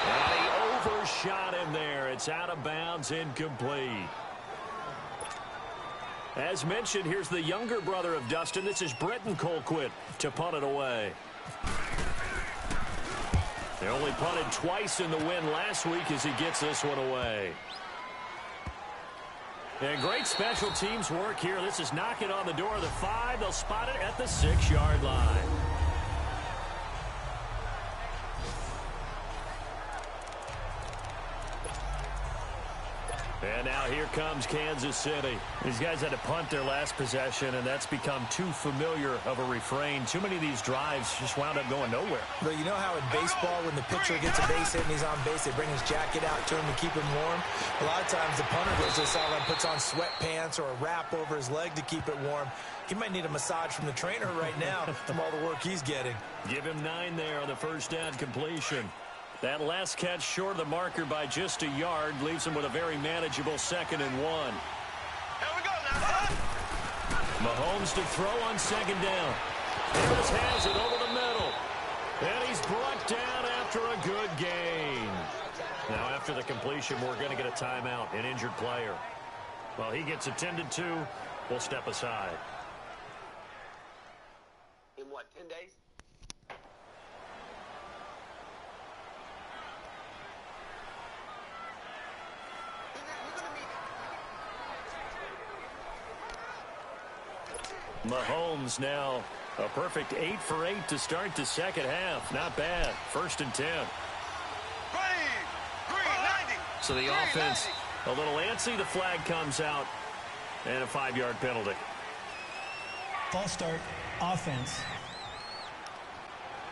And he overshot him there. It's out of bounds, incomplete. As mentioned, here's the younger brother of Dustin. This is Britton Colquitt to punt it away. They only punted twice in the win last week as he gets this one away. And great special teams work here. This is knocking on the door of the 5. They'll spot it at the 6-yard line. And now here comes Kansas City. These guys had to punt their last possession, and that's become too familiar of a refrain. Too many of these drives just wound up going nowhere. But you know how in baseball, when the pitcher gets a base hit and he's on base, they bring his jacket out to him to keep him warm? A lot of times the punter goes to the sideline, puts on sweatpants or a wrap over his leg to keep it warm. He might need a massage from the trainer right now from all the work he's getting. Give him 9 there on the first down completion. That last catch short of the marker by just a yard leaves him with a very manageable 2nd and 1. Here we go now. Mahomes to throw on 2nd down. Davis has it over the middle. And he's brought down after a good gain. Now after the completion, we're going to get a timeout, an injured player. While he gets attended to, we'll step aside. In what, 10 days? Mahomes now a perfect 8 for 8 to start the second half. Not bad. 1st and 10. Green 90. So the offense a little antsy. The flag comes out and a 5-yard penalty. False start, offense.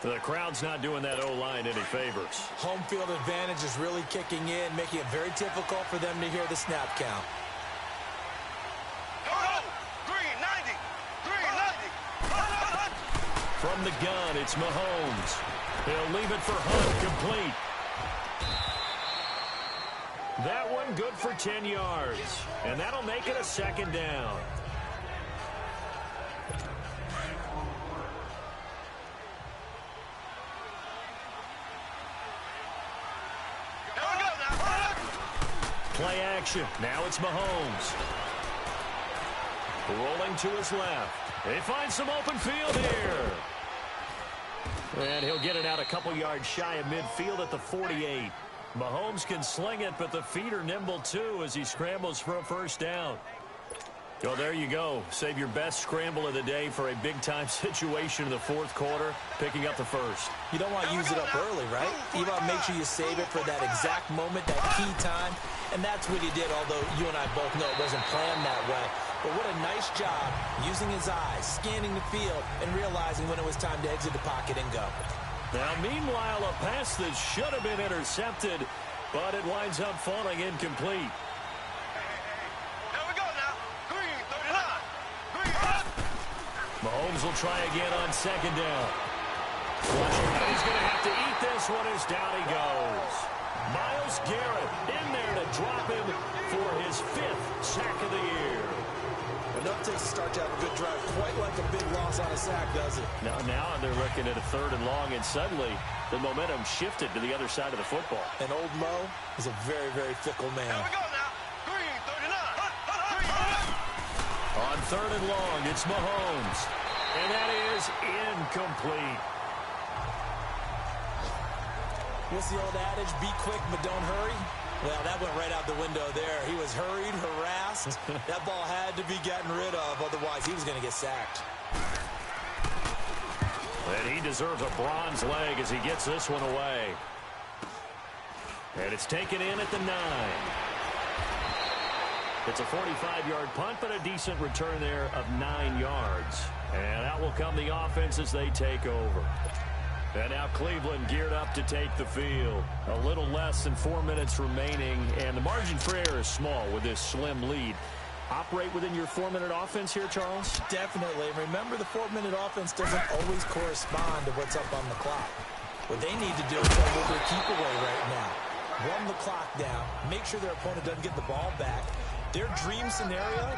The crowd's not doing that O-line any favors. Home field advantage is really kicking in, making it very difficult for them to hear the snap count. From the gun, it's Mahomes. He'll leave it for Hunt, complete. That one good for 10 yards. And that'll make it a 2nd down. Play action. Now it's Mahomes. Rolling to his left. They find some open field here. And he'll get it out a couple yards shy of midfield at the 48. Mahomes can sling it, but the feet are nimble too as he scrambles for a 1st down. So there you go. Save your best scramble of the day for a big-time situation in the 4th quarter, picking up the 1st. You don't want to use it up early, right? You want to make sure you save it for that exact moment, that key time. And that's what he did, although you and I both know it wasn't planned that way. But what a nice job using his eyes, scanning the field, and realizing when it was time to exit the pocket and go. Now, meanwhile, a pass that should have been intercepted, but it winds up falling incomplete. Here we go now. Green 39. Mahomes will try again on 2nd down. He's going to have to eat this one as down he goes. Myles Garrett in there to drop him for his 5th sack of the year. Enough takes to start to have a good drive. Quite like a big loss on a sack, does it? Now they're looking at a 3rd and long, and suddenly the momentum shifted to the other side of the football. And old Mo is a very, very fickle man. Here we go now. Green 39. On 3rd and long, it's Mahomes. And that is incomplete. What's the old adage? Be quick, but don't hurry. Well, that went right out the window there. He was hurried, harassed. That ball had to be gotten rid of, otherwise he was going to get sacked. And he deserves a bronze leg as he gets this one away. And it's taken in at the 9. It's a 45-yard punt, but a decent return there of 9 yards. And out will come the offense as they take over. And now Cleveland geared up to take the field. A little less than 4 minutes remaining, and the margin for error is small with this slim lead. Operate within your 4-minute offense here, Charles? Definitely. Remember, the 4-minute offense doesn't always correspond to what's up on the clock. What they need to do is play a little bit of keep away right now. Run the clock down. Make sure their opponent doesn't get the ball back. Their dream scenario,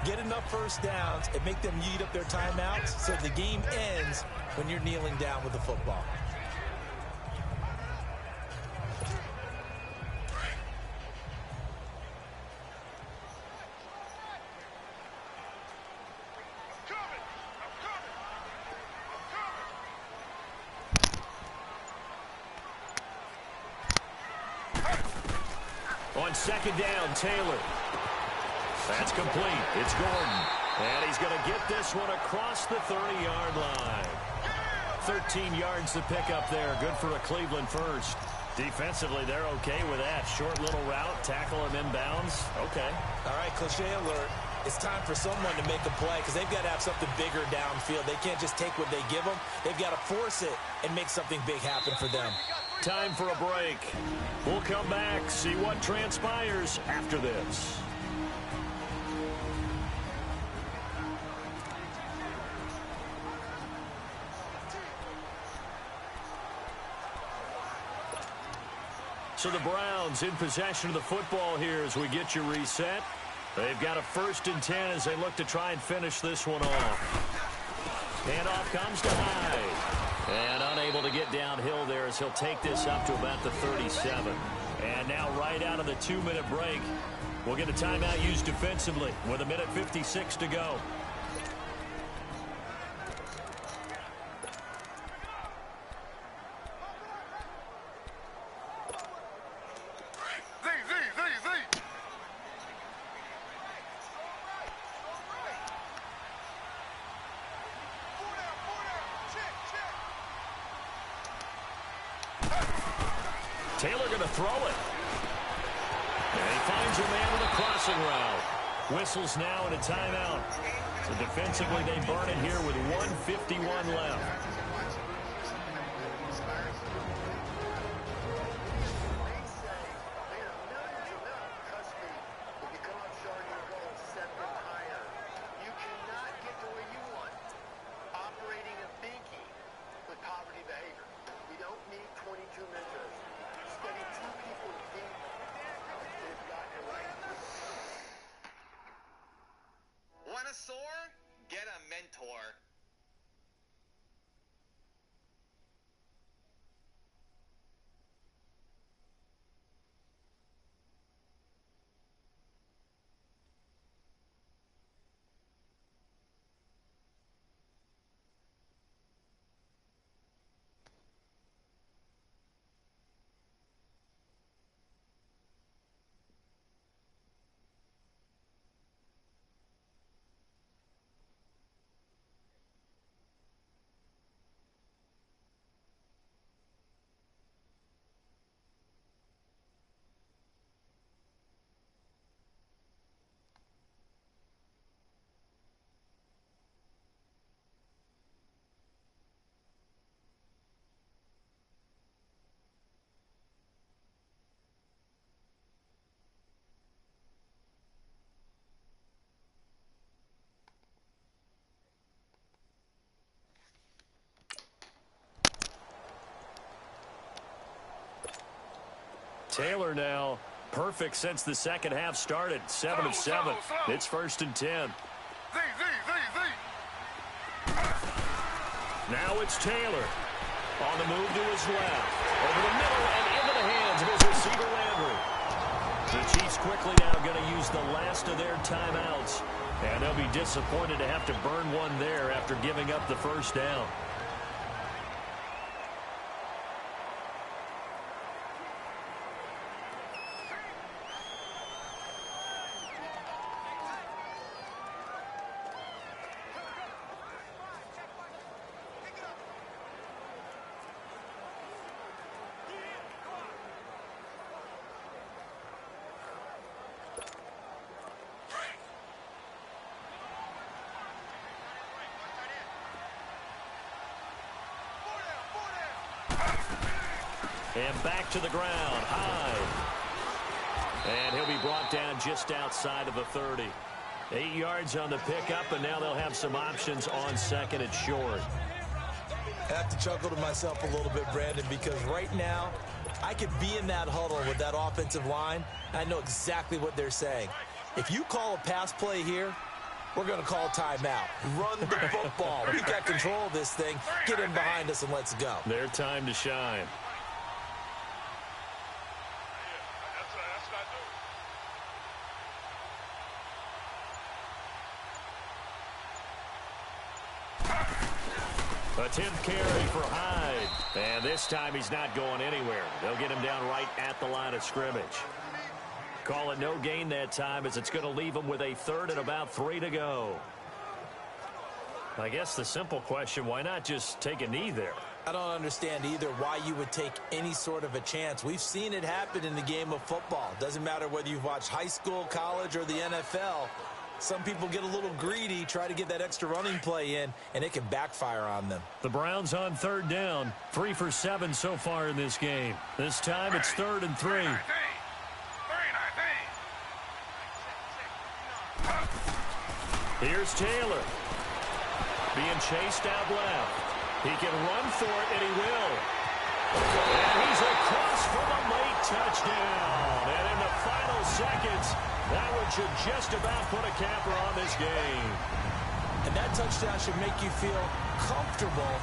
get enough 1st downs and make them eat up their timeouts so the game ends when you're kneeling down with the football. On 2nd down, Taylor. That's complete. It's Gordon. And he's going to get this one across the 30-yard line. 13 yards to pick up there. Good for a Cleveland first. Defensively, they're okay with that. Short little route, tackle him inbounds. Okay. All right, cliche alert. It's time for someone to make a play because they've got to have something bigger downfield. They can't just take what they give them. They've got to force it and make something big happen for them. Time for a break. We'll come back, see what transpires after this. So the Browns in possession of the football here as we get you reset. They've got a 1st and 10 as they look to try and finish this one off. Handoff comes to Hyde. And unable to get downhill there as he'll take this up to about the 37. And now right out of the 2-minute break, we'll get a timeout used defensively with 1:56 to go. Taylor going to throw it. And he finds a man with a crossing route. Whistles now and a timeout. So defensively they burn it here with 1:51 left. Want a sword? Get a mentor. Taylor now perfect since the second half started. 7 of 7. It's 1st and 10. Now it's Taylor. On the move to his left. Over the middle and into the hands of his receiver Landry. The Chiefs quickly now going to use the last of their timeouts. And they'll be disappointed to have to burn one there after giving up the first down. And back to the ground. Hyde. And he'll be brought down just outside of the 30. 8 yards on the pickup, and now they'll have some options on 2nd and short. I have to chuckle to myself a little bit, Brandon, because right now I could be in that huddle with that offensive line. I know exactly what they're saying. If you call a pass play here, we're going to call timeout. Run the football. We got control of this thing. Get in behind us and let's go. Their time to shine. A 10th carry for Hyde. And this time he's not going anywhere. They'll get him down right at the line of scrimmage. Call it no gain that time as it's going to leave them with a third and about 3 to go. I guess the simple question, why not just take a knee there? I don't understand either why you would take any sort of a chance. We've seen it happen in the game of football. Doesn't matter whether you've watched high school, college, or the NFL. Some people get a little greedy, try to get that extra running play in, and it can backfire on them. The Browns on third down. 3 for 7 so far in this game. This time it's 3rd and 3. Here's Taylor. Being chased out left. He can run for it, and he will. And he's across for the late touchdown. And in the final seconds, that one should just about put a capper on this game. And that touchdown should make you feel comfortable.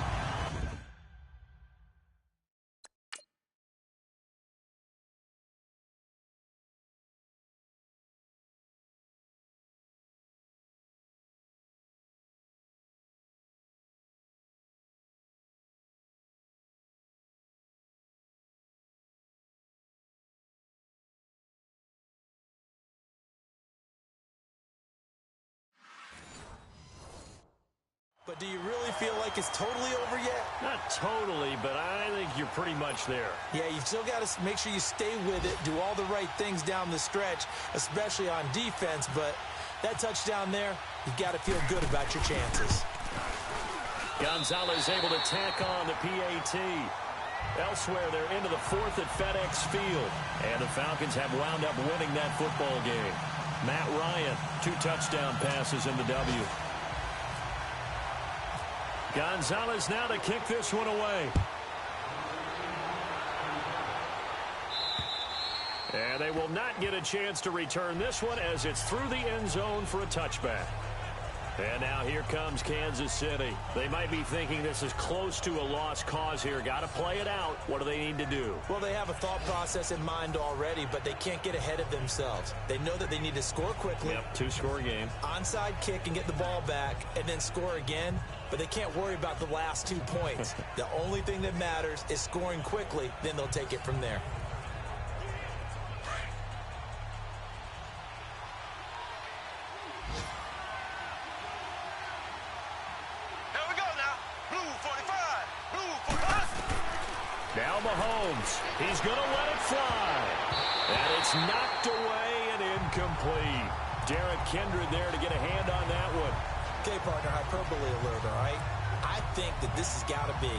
But do you really feel like it's totally over yet? Not totally, but I think you're pretty much there. Yeah, you've still got to make sure you stay with it, do all the right things down the stretch, especially on defense. But that touchdown there, you've got to feel good about your chances. Gonzalez able to tack on the PAT. Elsewhere, they're into the 4th at FedEx Field. And the Falcons have wound up winning that football game. Matt Ryan, 2 touchdown passes in the W. Gonzalez now to kick this one away. And they will not get a chance to return this one as it's through the end zone for a touchback. And now here comes Kansas City. They might be thinking this is close to a lost cause here. Got to play it out. What do they need to do? Well, they have a thought process in mind already, but they can't get ahead of themselves. They know that they need to score quickly. Yep, 2-score game. Onside kick and get the ball back and then score again. But they can't worry about the last 2 points. The only thing that matters is scoring quickly. Then they'll take it from there. Now Mahomes, he's going to let it fly. And it's knocked away and incomplete. Derek Kindred there to get a hand on that one. Okay, partner, hyperbole alert, all right? I think that this has got to be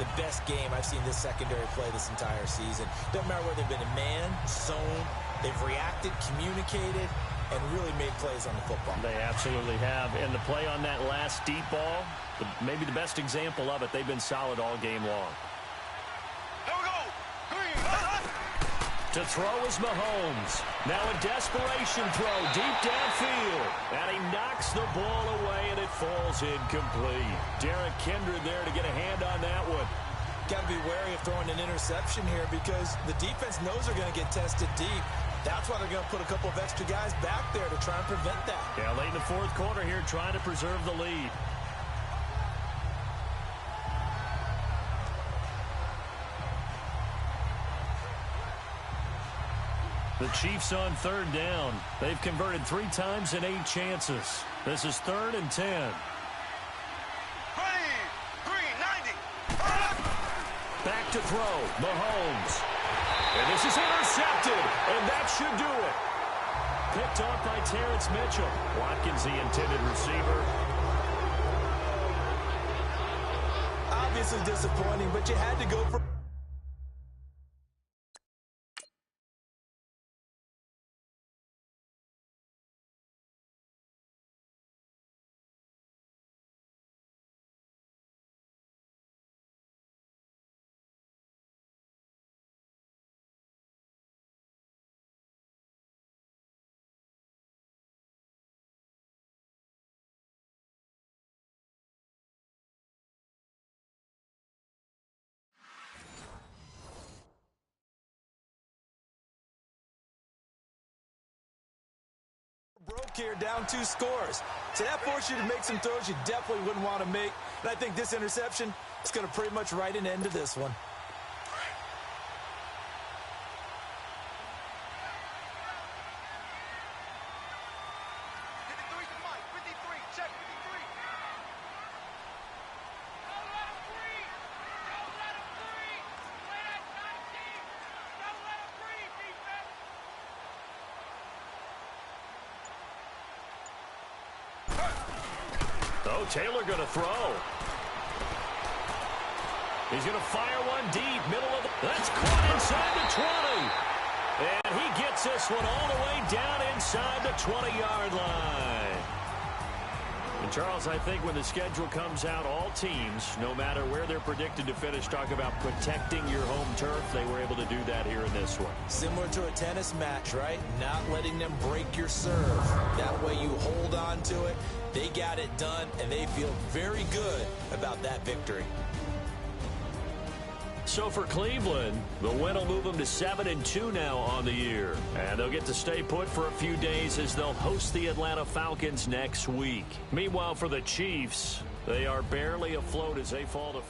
the best game I've seen this secondary play this entire season. Doesn't matter whether they've been a man, zone, they've reacted, communicated, and really made plays on the football. They absolutely have. And the play on that last deep ball, maybe the best example of it, they've been solid all game long. To throw is Mahomes. Now a desperation throw deep downfield. And he knocks the ball away, and it falls incomplete. Derek Kindred there to get a hand on that one. Got to be wary of throwing an interception here because the defense knows they're going to get tested deep. That's why they're going to put a couple of extra guys back there to try and prevent that. Yeah, late in the 4th quarter here, trying to preserve the lead. The Chiefs on 3rd down. They've converted 3 times in 8 chances. This is 3rd and 10. Green, 90. Back to throw, Mahomes. And this is intercepted, and that should do it. Picked off by Terrence Mitchell. Watkins, the intended receiver. Obviously disappointing, but you had to go for... broke here, down 2 scores. So that forced you to make some throws you definitely wouldn't want to make. And I think this interception is going to pretty much write an end to this one. Oh, Taylor going to throw. He's going to fire one deep, middle of the... That's caught inside the 20. And he gets this one all the way down inside the 20-yard line. And, Charles, I think when the schedule comes out, all teams, no matter where they're predicted to finish, talk about protecting your home turf. They were able to do that here in this one. Similar to a tennis match, right? Not letting them break your serve. That way you hold on to it. They got it done, and they feel very good about that victory. So for Cleveland, the win will move them to 7-2 now on the year. And they'll get to stay put for a few days as they'll host the Atlanta Falcons next week. Meanwhile, for the Chiefs, they are barely afloat as they fall to 4-5.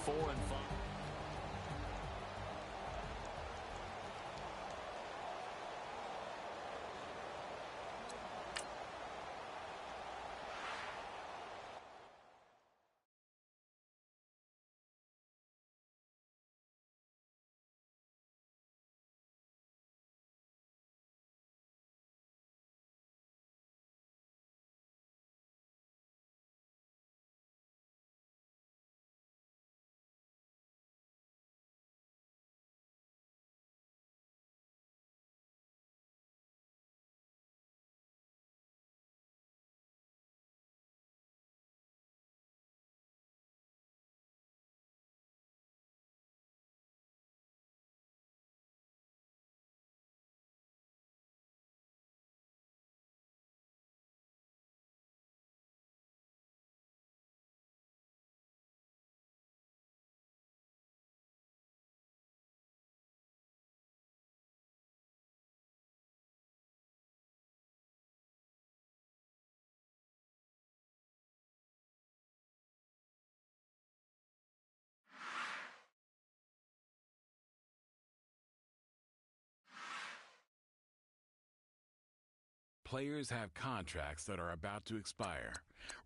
Players have contracts that are about to expire.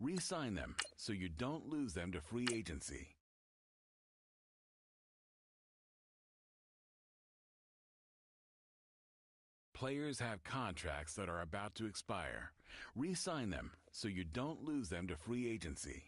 Re-sign them so you don't lose them to free agency. Players have contracts that are about to expire. Re-sign them so you don't lose them to free agency.